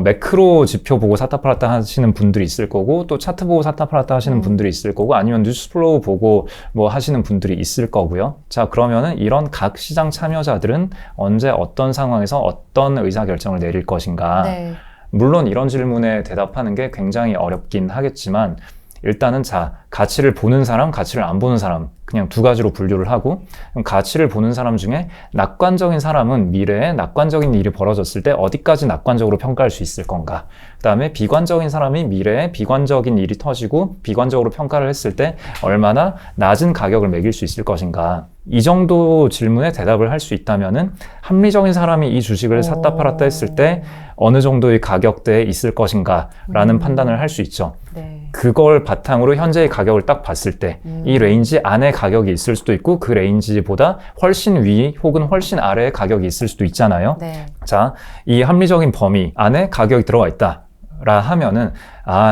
S2: 매크로 지표 보고 샀다 팔았다 하시는 분들이 있을 거고, 또 차트 보고 샀다 팔았다 하시는 분들이 있을 거고, 아니면 뉴스플로우 보고 뭐 하시는 분들이 있을 거고요. 자, 그러면은 이런 각 시장 참여자들은 언제 어떤 상황에서 어떤 의사결정을 내릴 것인가.
S1: 네.
S2: 물론 이런 질문에 대답하는 게 굉장히 어렵긴 하겠지만, 일단은 자, 가치를 보는 사람, 가치를 안 보는 사람, 그냥 두 가지로 분류를 하고, 그럼 가치를 보는 사람 중에 낙관적인 사람은 미래에 낙관적인 일이 벌어졌을 때 어디까지 낙관적으로 평가할 수 있을 건가. 그 다음에 비관적인 사람이 미래에 비관적인 일이 터지고 비관적으로 평가를 했을 때 얼마나 낮은 가격을 매길 수 있을 것인가. 이 정도 질문에 대답을 할 수 있다면은 합리적인 사람이 이 주식을 샀다 팔았다 했을 때 어느 정도의 가격대에 있을 것인가 라는 판단을 할 수 있죠.
S1: 네.
S2: 그걸 바탕으로 현재의 가격을 딱 봤을 때 이 레인지 안에 가격이 있을 수도 있고 그 레인지보다 훨씬 위 혹은 훨씬 아래의 가격이 있을 수도 있잖아요.
S1: 네.
S2: 자, 이 합리적인 범위 안에 가격이 들어와 있다 라 하면은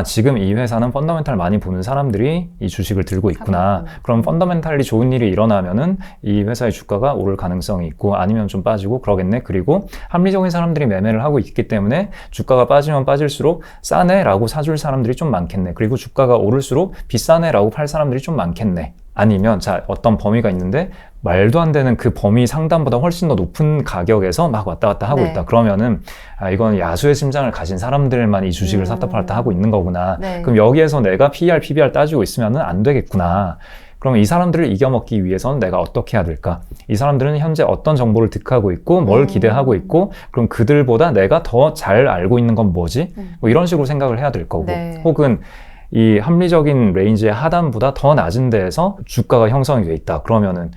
S2: 지금 이 회사는 펀더멘탈 많이 보는 사람들이 이 주식을 들고 있구나. 그럼 펀더멘탈이 좋은 일이 일어나면은 이 회사의 주가가 오를 가능성이 있고 아니면 좀 빠지고 그러겠네. 그리고 합리적인 사람들이 매매를 하고 있기 때문에 주가가 빠지면 빠질수록 싸네 라고 사줄 사람들이 좀 많겠네. 그리고 주가가 오를수록 비싸네 라고 팔 사람들이 좀 많겠네. 아니면 자, 어떤 범위가 있는데 말도 안 되는 그 범위 상단보다 훨씬 더 높은 가격에서 막 왔다 갔다 하고
S1: 네.
S2: 있다. 그러면은 이건 야수의 심장을 가진 사람들만 이 주식을 샀다 팔았다 하고 있는 거구나.
S1: 네.
S2: 그럼 여기에서 내가 PER, PBR 따지고 있으면은 안 되겠구나. 그러면 이 사람들을 이겨먹기 위해서는 내가 어떻게 해야 될까? 이 사람들은 현재 어떤 정보를 득하고 있고 뭘 기대하고 있고, 그럼 그들보다 내가 더 잘 알고 있는 건 뭐지? 뭐 이런 식으로 생각을 해야 될 거고,
S1: 네.
S2: 혹은 이 합리적인 레인지의 하단보다 더 낮은 데에서 주가가 형성이 돼 있다. 그러면은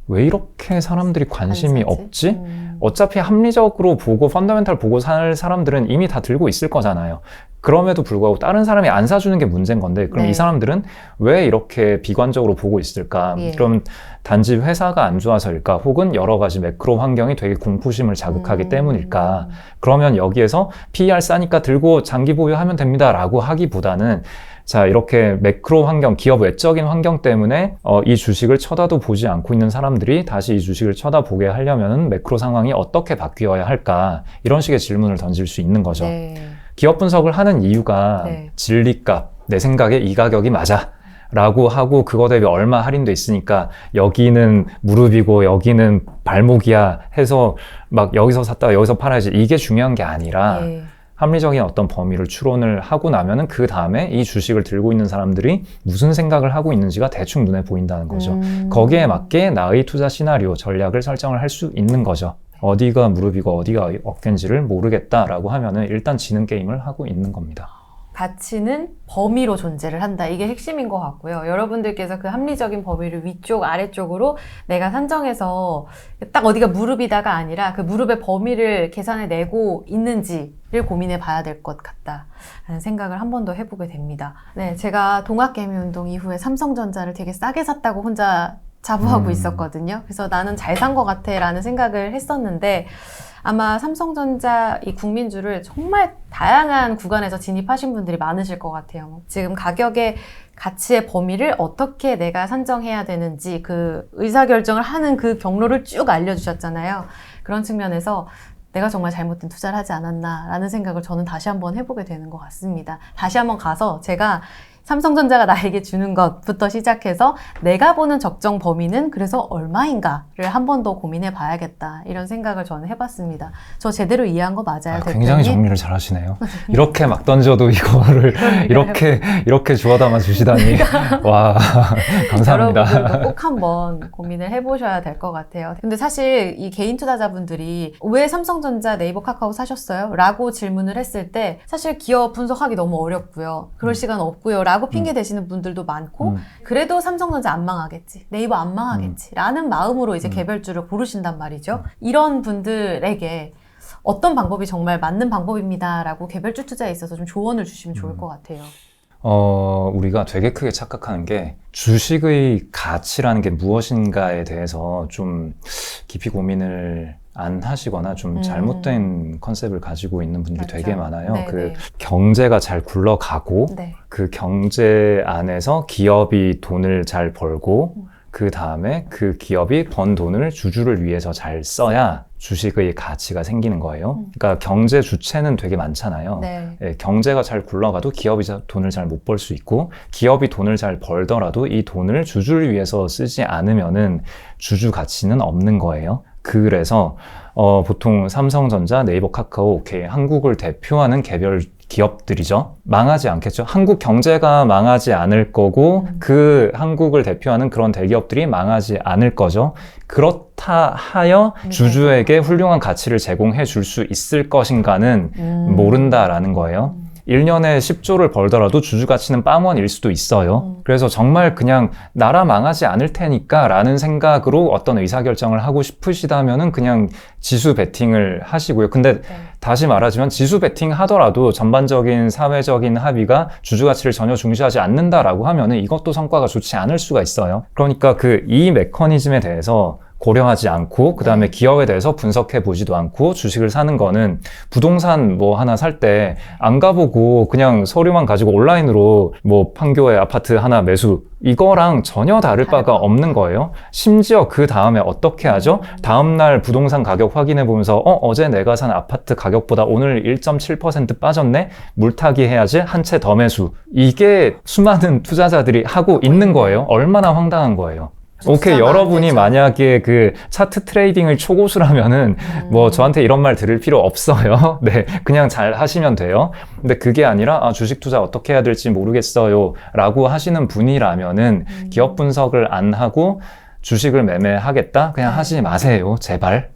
S2: 왜 이렇게 사람들이 관심이
S1: 안 사지?
S2: 없지? 어차피 합리적으로 보고 펀더멘탈 보고 살 사람들은 이미 다 들고 있을 거잖아요. 그럼에도 불구하고 다른 사람이 안 사주는 게 문제인 건데, 그럼
S1: 네.
S2: 이 사람들은 왜 이렇게 비관적으로 보고 있을까?
S1: 예.
S2: 그럼 단지 회사가 안 좋아서일까? 혹은 여러 가지 매크로 환경이 되게 공포심을 자극하기 때문일까? 그러면 여기에서 PER 싸니까 들고 장기 보유하면 됩니다 라고 하기보다는, 자, 이렇게 매크로 환경, 기업 외적인 환경 때문에 이 주식을 쳐다도 보지 않고 있는 사람들이 다시 이 주식을 쳐다보게 하려면 매크로 상황이 어떻게 바뀌어야 할까? 이런 식의 질문을 던질 수 있는 거죠.
S1: 네.
S2: 기업 분석을 하는 이유가
S1: 네.
S2: 진리값, 내 생각에 이 가격이 맞아 라고 하고 그거 대비 얼마 할인돼 있으니까 여기는 무릎이고 여기는 발목이야 해서 막 여기서 샀다가 여기서 팔아야지, 이게 중요한 게 아니라
S1: 예.
S2: 합리적인 어떤 범위를 추론을 하고 나면은 그 다음에 이 주식을 들고 있는 사람들이 무슨 생각을 하고 있는지가 대충 눈에 보인다는 거죠. 거기에 맞게 나의 투자 시나리오, 전략을 설정을 할 수 있는 거죠. 어디가 무릎이고 어디가 어깨인지를 모르겠다라고 하면은 일단 지는 게임을 하고 있는 겁니다.
S1: 가치는 범위로 존재를 한다. 이게 핵심인 것 같고요. 여러분들께서 그 합리적인 범위를 위쪽, 아래쪽으로 내가 산정해서 딱 어디가 무릎이다가 아니라 그 무릎의 범위를 계산해 내고 있는지를 고민해 봐야 될 것 같다라는 생각을 한 번 더 해보게 됩니다. 네, 제가 동학개미운동 이후에 삼성전자를 되게 싸게 샀다고 혼자 자부하고 있었거든요. 그래서 나는 잘 산 것 같아 라는 생각을 했었는데, 아마 삼성전자 이 국민주를 정말 다양한 구간에서 진입하신 분들이 많으실 것 같아요. 지금 가격의 가치의 범위를 어떻게 내가 산정해야 되는지 그 의사결정을 하는 그 경로를 쭉 알려주셨잖아요. 그런 측면에서 내가 정말 잘못된 투자를 하지 않았나라는 생각을 저는 다시 한번 해보게 되는 것 같습니다. 다시 한번 가서 제가 삼성전자가 나에게 주는 것부터 시작해서 내가 보는 적정 범위는 그래서 얼마인가를 한 번 더 고민해 봐야겠다, 이런 생각을 저는 해봤습니다. 저 제대로 이해한 거 맞아요?
S2: 굉장히
S1: 대표님?
S2: 정리를 잘 하시네요. 이렇게 막 던져도 이거를 이렇게 주워 담아 주시다니. 와, 감사합니다.
S1: 여러분들도 꼭 한번 고민을 해보셔야 될 것 같아요. 근데 사실 이 개인 투자자분들이 왜 삼성전자, 네이버, 카카오 사셨어요? 라고 질문을 했을 때 사실 기업 분석하기 너무 어렵고요. 그럴 시간 없고요. 라고 핑계 대시는 분들도 많고 그래도 삼성전자 안 망하겠지, 네이버 안 망하겠지 라는 마음으로 이제 개별주를 고르신단 말이죠. 이런 분들에게 어떤 방법이 정말 맞는 방법입니다 라고 개별주 투자에 있어서 좀 조언을 주시면 좋을 것 같아요.
S2: 우리가 되게 크게 착각하는 게 주식의 가치라는 게 무엇인가에 대해서 좀 깊이 고민을 안 하시거나 좀 잘못된 컨셉을 가지고 있는 분들이
S1: 맞죠.
S2: 되게 많아요.
S1: 네네.
S2: 그 경제가 잘 굴러가고
S1: 네.
S2: 그 경제 안에서 기업이 돈을 잘 벌고 그 다음에 그 기업이 번 돈을 주주를 위해서 잘 써야 주식의 가치가 생기는 거예요. 그러니까 경제 주체는 되게 많잖아요.
S1: 네.
S2: 예, 경제가 잘 굴러가도 기업이 돈을 잘 못 벌 수 있고 기업이 돈을 잘 벌더라도 이 돈을 주주를 위해서 쓰지 않으면은 주주 가치는 없는 거예요. 그래서 보통 삼성전자, 네이버, 카카오, 오케이, 한국을 대표하는 개별 기업들이죠. 망하지 않겠죠. 한국 경제가 망하지 않을 거고 그 한국을 대표하는 그런 대기업들이 망하지 않을 거죠. 그렇다 하여 주주에게 훌륭한 가치를 제공해 줄 수 있을 것인가는 모른다라는 거예요. 1년에 10조를 벌더라도 주주 가치는 빵원일 수도 있어요. 그래서 정말 그냥 나라 망하지 않을 테니까 라는 생각으로 어떤 의사결정을 하고 싶으시다면은 그냥 지수 베팅을 하시고요. 근데 다시 말하지만 지수 베팅 하더라도 전반적인 사회적인 합의가 주주 가치를 전혀 중시하지 않는다라고 하면은 이것도 성과가 좋지 않을 수가 있어요. 그러니까 이 메커니즘에 대해서 고려하지 않고 그 다음에 기업에 대해서 분석해 보지도 않고 주식을 사는 거는 부동산 뭐 하나 살 때 안 가보고 그냥 서류만 가지고 온라인으로 뭐 판교에 아파트 하나 매수 이거랑 전혀 다를 바가 없는 거예요. 심지어 그 다음에 어떻게 하죠? 다음날 부동산 가격 확인해 보면서 어제 내가 산 아파트 가격보다 오늘 1.7% 빠졌네? 물타기 해야지 한 채 더 매수. 이게 수많은 투자자들이 하고 있는 거예요. 얼마나 황당한 거예요. 오케이, 여러분이 만약에 그 차트 트레이딩을 초고수라면은 뭐 저한테 이런 말 들을 필요 없어요. 네, 그냥 잘 하시면 돼요. 근데 그게 아니라 주식 투자 어떻게 해야 될지 모르겠어요 라고 하시는 분이라면은 기업 분석을 안 하고 주식을 매매하겠다? 그냥 하지 마세요, 제발.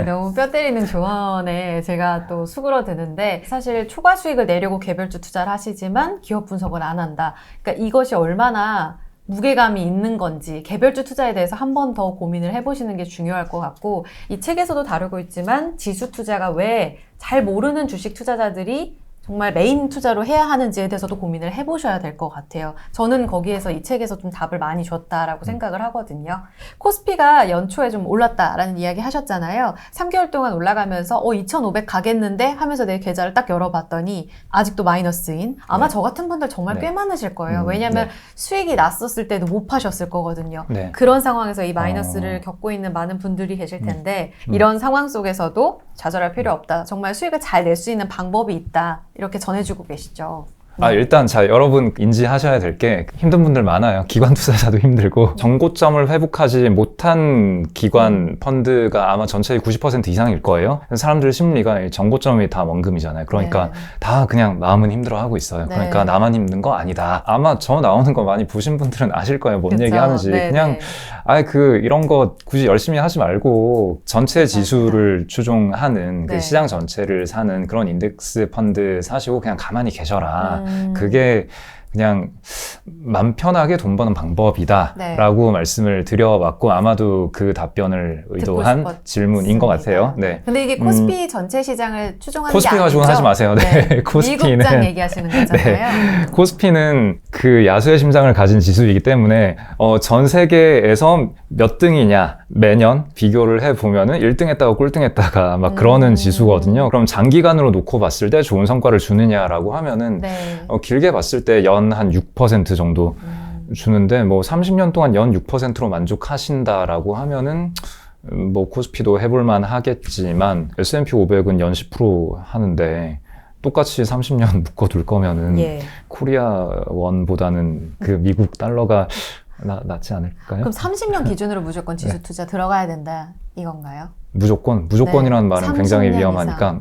S1: 너무 뼈 때리는 조언에 제가 또 수그러드는데 사실 초과 수익을 내려고 개별주 투자를 하시지만 기업 분석을 안 한다. 그러니까 이것이 얼마나 무게감이 있는 건지 개별주 투자에 대해서 한 번 더 고민을 해보시는 게 중요할 것 같고, 이 책에서도 다루고 있지만 지수 투자가 왜 잘 모르는 주식 투자자들이 정말 메인 투자로 해야 하는지에 대해서도 고민을 해보셔야 될 것 같아요. 저는 거기에서 이 책에서 좀 답을 많이 줬다라고 생각을 하거든요. 코스피가 연초에 좀 올랐다라는 이야기 하셨잖아요. 3개월 동안 올라가면서 2,500 가겠는데 하면서 내 계좌를 딱 열어봤더니 아직도 마이너스인, 아마 저 같은 분들 정말 꽤 많으실 거예요. 왜냐하면 수익이 났었을 때도 못 파셨을 거거든요. 그런 상황에서 이 마이너스를 겪고 있는 많은 분들이 계실 텐데 이런 상황 속에서도 좌절할 필요 없다. 정말 수익을 잘 낼 수 있는 방법이 있다. 이렇게 전해주고 계시죠.
S2: 일단 여러분 인지하셔야 될 게 힘든 분들 많아요. 기관 투자자도 힘들고 정고점을 회복하지 못한 기관 펀드가 아마 전체의 90% 이상일 거예요. 사람들 심리가 정고점이 다 원금이잖아요. 그러니까 다 그냥 마음은 힘들어하고 있어요. 그러니까 나만 힘든 거 아니다. 아마 저 나오는 거 많이 보신 분들은 아실 거예요. 뭔 얘기하는지. 그냥 이런 거 굳이 열심히 하지 말고 전체 지수를 추종하는 그 시장 전체를 사는 그런 인덱스 펀드 사시고 그냥 가만히 계셔라. 그게 그냥 맘 편하게 돈 버는 방법이다 라고 말씀을 드려봤고, 아마도 그 답변을 의도한 질문인 것 같아요.
S1: 근데 이게 코스피 전체 시장을 추종하는
S2: 코스피
S1: 게 아니죠?
S2: 가지고는 하지 마세요. 코스피는
S1: 미국장 얘기하시는 거잖아요.
S2: 코스피는 그 야수의 심장을 가진 지수이기 때문에 전 세계에서 몇 등이냐 매년 비교를 해보면은 1등 했다가 꼴등 했다가 막 그러는 지수거든요. 그럼 장기간으로 놓고 봤을 때 좋은 성과를 주느냐라고 하면은 길게 봤을 때 연 한 6% 정도 주는데, 뭐 30년 동안 연 6%로 만족하신다라고 하면은 뭐 코스피도 해볼만 하겠지만 S&P 500은 연 10% 하는데 똑같이 30년 묶어둘 거면은 코리아 원보다는 그 미국 달러가 낫지 않을까요?
S1: 그럼 30년 기준으로 무조건 지수 투자 들어가야 된다 이건가요?
S2: 무조건이라는 말은 굉장히 위험하니까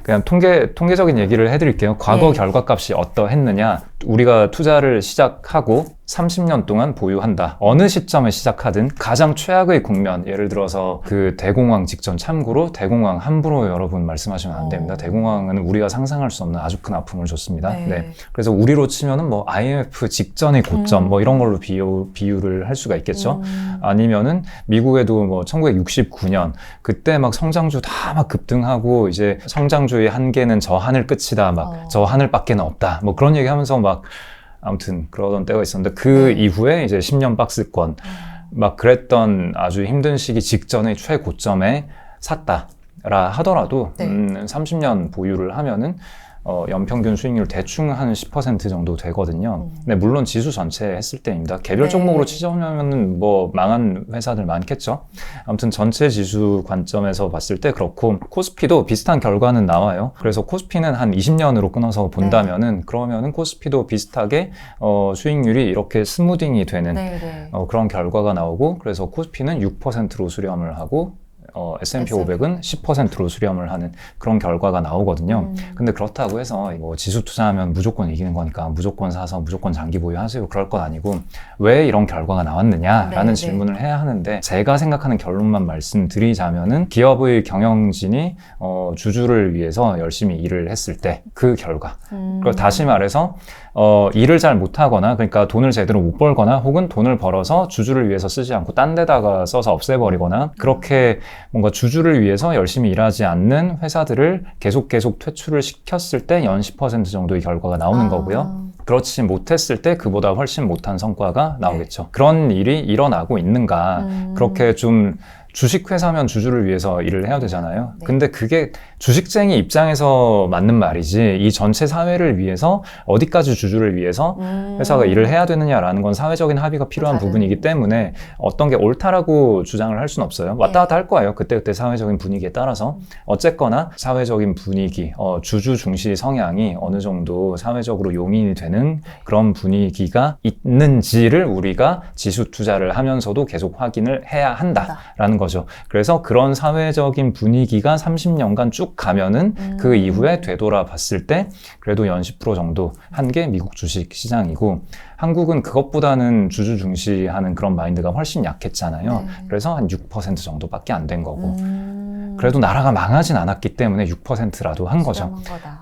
S2: 그냥 통계적인 얘기를 해드릴게요. 과거 결과값이 어떠했느냐, 우리가 투자를 시작하고 30년 동안 보유한다. 어느 시점에 시작하든 가장 최악의 국면, 예를 들어서 그 대공황 직전, 참고로 대공황 함부로 여러분 말씀하시면 안 됩니다. 대공황은 우리가 상상할 수 없는 아주 큰 아픔을 줬습니다.
S1: 네.
S2: 네. 그래서 우리로 치면은 뭐 IMF 직전의 고점 뭐 이런 걸로 비유를 할 수가 있겠죠. 아니면은 미국에도 뭐 1969년 그때 막 성장주 다 막 급등하고 이제 성장주의 한계는 저 하늘 끝이다. 막 저 하늘밖에는 없다. 뭐 그런 얘기 하면서 막 아무튼 그러던 때가 있었는데 그 이후에 이제 10년 박스권 막 그랬던 아주 힘든 시기 직전의 최고점에 샀다라 하더라도
S1: 네.
S2: 30년 보유를 하면은 연평균 수익률 대충 한 10% 정도 되거든요. 근데 물론 지수 전체 했을 때입니다. 개별
S1: 네.
S2: 종목으로 치자면은 뭐 망한 회사들 많겠죠. 아무튼 전체 지수 관점에서 봤을 때 그렇고 코스피도 비슷한 결과는 나와요. 그래서 코스피는 한 20년으로 끊어서 본다면은 그러면은 코스피도 비슷하게 수익률이 이렇게 스무딩이 되는
S1: 네.
S2: 그런 결과가 나오고 그래서 코스피는 6%로 수렴을 하고 S&P 500은 10%로 수렴을 하는 그런 결과가 나오거든요. 근데 그렇다고 해서 뭐 지수 투자하면 무조건 이기는 거니까 무조건 사서 무조건 장기 보유하세요. 그럴 건 아니고 왜 이런 결과가 나왔느냐라는 질문을 해야 하는데 제가 생각하는 결론만 말씀드리자면은 기업의 경영진이 주주를 위해서 열심히 일을 했을 때 그 결과. 그리고 다시 말해서 일을 잘 못하거나 그러니까 돈을 제대로 못 벌거나 혹은 돈을 벌어서 주주를 위해서 쓰지 않고 딴 데다가 써서 없애버리거나 그렇게 뭔가 주주를 위해서 열심히 일하지 않는 회사들을 계속 퇴출을 시켰을 때 연 10% 정도의 결과가 나오는 거고요. 그렇지 못했을 때 그보다 훨씬 못한 성과가 나오겠죠. 그런 일이 일어나고 있는가. 그렇게 좀 주식회사면 주주를 위해서 일을 해야 되잖아요. 근데 그게 주식쟁이 입장에서 맞는 말이지 이 전체 사회를 위해서 어디까지 주주를 위해서 회사가 일을 해야 되느냐라는 건 사회적인 합의가 필요한 부분이기 때문에 어떤 게 옳다라고 주장을 할 수는 없어요. 왔다 갔다 할 거예요. 그때그때 사회적인 분위기에 따라서. 어쨌거나 사회적인 분위기, 주주 중시 성향이 어느 정도 사회적으로 용인이 되는 그런 분위기가 있는지를 우리가 지수 투자를 하면서도 계속 확인을 해야 한다라는 거죠. 그래서 그런 사회적인 분위기가 30년간 쭉 가면은 그 이후에 되돌아 봤을 때 그래도 연 10% 정도 한 게 미국 주식 시장이고 한국은 그것보다는 주주 중시하는 그런 마인드가 훨씬 약했잖아요. 그래서 한 6% 정도밖에 안 된 거고 그래도 나라가 망하진 않았기 때문에 6%라도 한 거죠.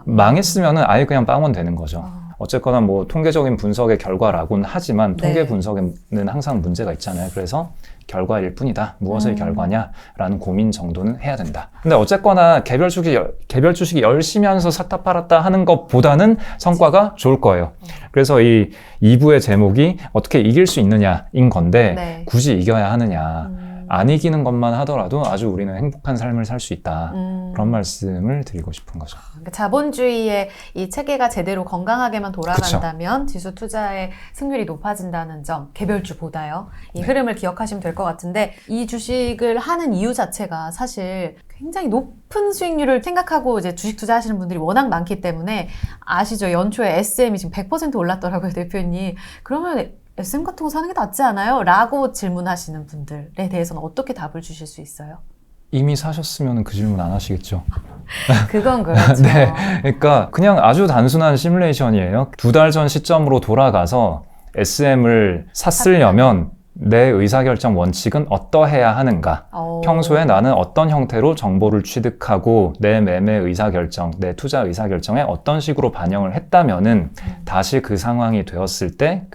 S2: 망했으면은 아예 그냥 빵원 되는 거죠. 어쨌거나 뭐 통계적인 분석의 결과라고는 하지만 통계 분석에는 항상 문제가 있잖아요. 그래서 결과일 뿐이다. 무엇의 결과냐라는 고민 정도는 해야 된다. 근데 어쨌거나 개별 주식이 열심히 하면서 샀다 팔았다 하는 것보다는 성과가 좋을 거예요. 그래서 이 2부의 제목이 어떻게 이길 수 있느냐인 건데 굳이 이겨야 하느냐. 안 이기는 것만 하더라도 아주 우리는 행복한 삶을 살 수 있다. 그런 말씀을 드리고 싶은 거죠.
S1: 그러니까 자본주의의 이 체계가 제대로 건강하게만 돌아간다면 지수 투자의 승률이 높아진다는 점, 개별주보다요. 이 흐름을 기억하시면 될 것 같은데 이 주식을 하는 이유 자체가 사실 굉장히 높은 수익률을 생각하고 이제 주식 투자하시는 분들이 워낙 많기 때문에 아시죠? 연초에 SM이 지금 100% 올랐더라고요, 대표님. 그러면 SM 같은 거 사는 게 낫지 않아요? 라고 질문하시는 분들에 대해서는 어떻게 답을 주실 수 있어요?
S2: 이미 사셨으면 그 질문 안 하시겠죠.
S1: 그건 그렇죠.
S2: 네, 그러니까 그냥 아주 단순한 시뮬레이션이에요. 2달 전 시점으로 돌아가서 SM을 샀으려면 내 의사결정 원칙은 어떠해야 하는가? 평소에 나는 어떤 형태로 정보를 취득하고 내 매매 의사결정, 내 투자 의사결정에 어떤 식으로 반영을 했다면은 다시 그 상황이 되었을 때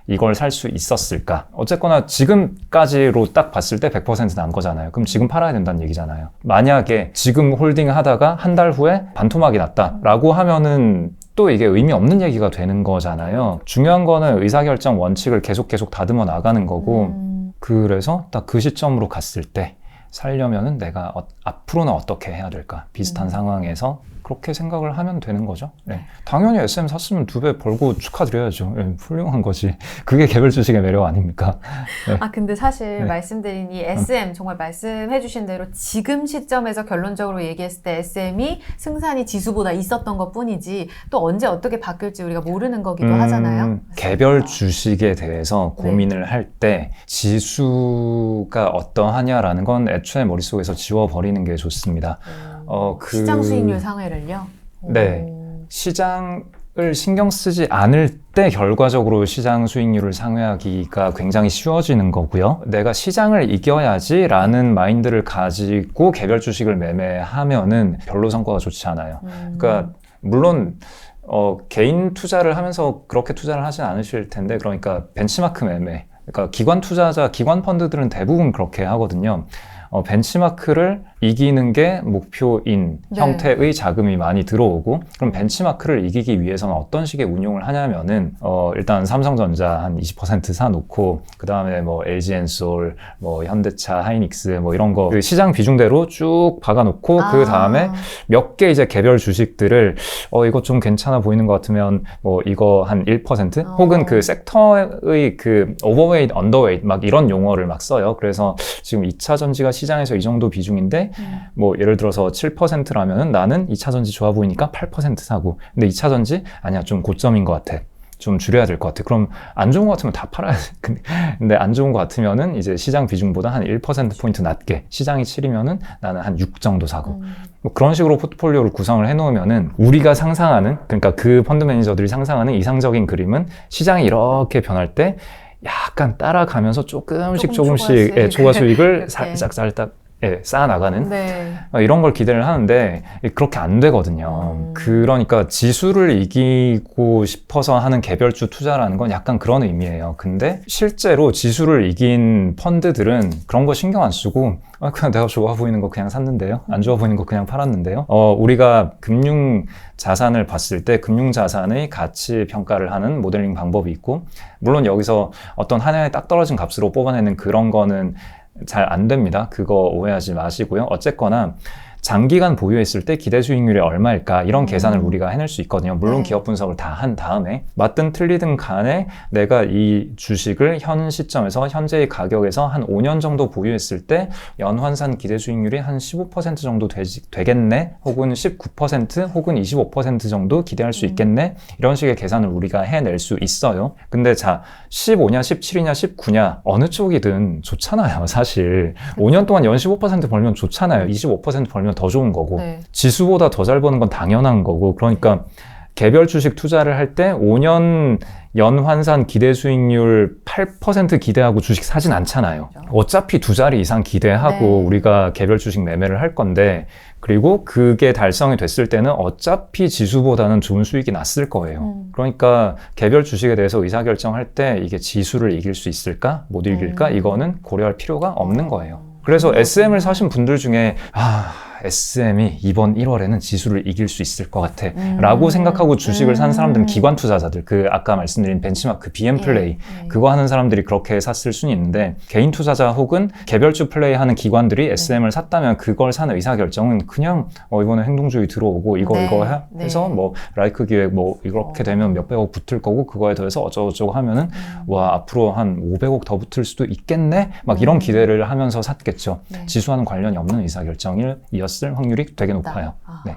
S2: 이걸 살 수 있었을까? 어쨌거나 지금까지로 딱 봤을 때 100%난 거잖아요. 그럼 지금 팔아야 된다는 얘기잖아요. 만약에 지금 홀딩 하다가 한 달 후에 반토막이 났다라고 하면은 또 이게 의미 없는 얘기가 되는 거잖아요. 중요한 거는 의사결정 원칙을 계속 다듬어 나가는 거고 그래서 딱 그 시점으로 갔을 때 살려면은 내가 앞으로는 어떻게 해야 될까? 비슷한 상황에서 그렇게 생각을 하면 되는 거죠. 네. 당연히 SM 샀으면 2배 벌고 축하드려야죠. 네, 훌륭한 거지. 그게 개별 주식의 매력 아닙니까? 네.
S1: 근데 사실 말씀드린 이 SM 정말 말씀해주신 대로 지금 시점에서 결론적으로 얘기했을 때 SM이 승산이 지수보다 있었던 것 뿐이지 또 언제 어떻게 바뀔지 우리가 모르는 거기도 하잖아요.
S2: 개별 주식에 대해서 고민을 할 때 지수가 어떠하냐라는 건 애초에 머릿속에서 지워버리는 게 좋습니다.
S1: 시장 수익률 상회를요?
S2: 네. 시장 을 신경 쓰지 않을 때 결과적으로 시장 수익률을 상회하기가 굉장히 쉬워지는 거고요. 내가 시장을 이겨야지라는 마인드를 가지고 개별 주식을 매매하면은 별로 성과가 좋지 않아요. 그러니까 물론 개인 투자를 하면서 그렇게 투자를 하진 않으실 텐데, 그러니까 벤치마크 매매, 그러니까 기관 투자자, 기관 펀드들은 대부분 그렇게 하거든요. 벤치마크를 이기는 게 목표인
S1: 네.
S2: 형태의 자금이 많이 들어오고, 그럼 벤치마크를 이기기 위해서는 어떤 식의 운용을 하냐면은 일단 삼성전자 한 20% 사놓고, 그 다음에 뭐 LG엔솔, 뭐 현대차, 하이닉스 뭐 이런 거 그 시장 비중대로 쭉 박아놓고, 그 다음에 몇 개 이제 개별 주식들을 이거 좀 괜찮아 보이는 것 같으면 뭐 이거 한 1% 혹은 그 섹터의 그 오버웨이트, 언더웨이트 막 이런 용어를 막 써요. 그래서 지금 2차 전지가 시장에서 이 정도 비중인데 뭐 예를 들어서 7%라면은 나는 2차 전지 좋아 보이니까 8% 사고, 근데 2차 전지 아니야 좀 고점인 것 같아, 좀 줄여야 될 것 같아, 그럼 안 좋은 것 같으면 다 팔아야 돼. 근데 안 좋은 것 같으면은 이제 시장 비중보다 한 1%포인트 낮게, 시장이 7이면은 나는 한 6 정도 사고, 뭐 그런 식으로 포트폴리오를 구성을 해놓으면은 우리가 상상하는, 그러니까 그 펀드 매니저들이 상상하는 이상적인 그림은 시장이 이렇게 변할 때 약간 따라가면서 조금씩 초과 수익을 살짝 쌓아나가는
S1: 네.
S2: 이런 걸 기대를 하는데 그렇게 안 되거든요. 그러니까 지수를 이기고 싶어서 하는 개별주 투자라는 건 약간 그런 의미예요. 근데 실제로 지수를 이긴 펀드들은 그런 거 신경 안 쓰고 그냥 내가 좋아 보이는 거 그냥 샀는데요, 안 좋아 보이는 거 그냥 팔았는데요. 우리가 금융 자산을 봤을 때 금융 자산의 가치 평가를 하는 모델링 방법이 있고, 물론 여기서 어떤 하나의 딱 떨어진 값으로 뽑아내는 그런 거는 잘 안 됩니다. 그거 오해하지 마시고요. 어쨌거나 장기간 보유했을 때 기대 수익률이 얼마일까, 이런 계산을 우리가 해낼 수 있거든요. 물론 기업 분석을 다 한 다음에 맞든 틀리든 간에 내가 이 주식을 현 시점에서 현재의 가격에서 한 5년 정도 보유했을 때 연환산 기대 수익률이 한 15% 정도 되겠네, 혹은 19% 혹은 25% 정도 기대할 수 있겠네, 이런 식의 계산을 우리가 해낼 수 있어요. 근데 자, 15냐 17이냐 19냐 어느 쪽이든 좋잖아요. 사실 5년 동안 연 15% 벌면 좋잖아요. 25% 벌면 더 좋은 거고,
S1: 네.
S2: 지수보다 더 잘 버는 건 당연한 거고. 그러니까 개별 주식 투자를 할 때 5년 연환산 기대 수익률 8% 기대하고 주식 사진 않잖아요. 어차피 2자리 이상 기대하고 우리가 개별 주식 매매를 할 건데, 그리고 그게 달성이 됐을 때는 어차피 지수보다는 좋은 수익이 났을 거예요. 그러니까 개별 주식에 대해서 의사결정할 때 이게 지수를 이길 수 있을까, 못 이길까, 이거는 고려할 필요가 없는 거예요. 그래서 SM을 사신 분들 중에 SM이 이번 1월에는 지수를 이길 수 있을 것 같아 라고 생각하고 주식을 산 사람들은 기관 투자자들, 그 아까 말씀드린 벤치마크, BM 플레이 그거 하는 사람들이 그렇게 샀을 수는 있는데, 개인 투자자 혹은 개별주 플레이 하는 기관들이 SM을 샀다면 그걸 사는 의사결정은 그냥 이번에 행동주의 들어오고 이거 해서 뭐 라이크 기획 뭐 이렇게 되면 몇백억 붙을 거고, 그거에 더해서 어쩌고저쩌고 하면은 와 앞으로 한 500억 더 붙을 수도 있겠네, 막 이런 기대를 하면서 샀겠죠. 지수와는 관련이 없는 의사결정이었을 확률이 되게 높아요. 네.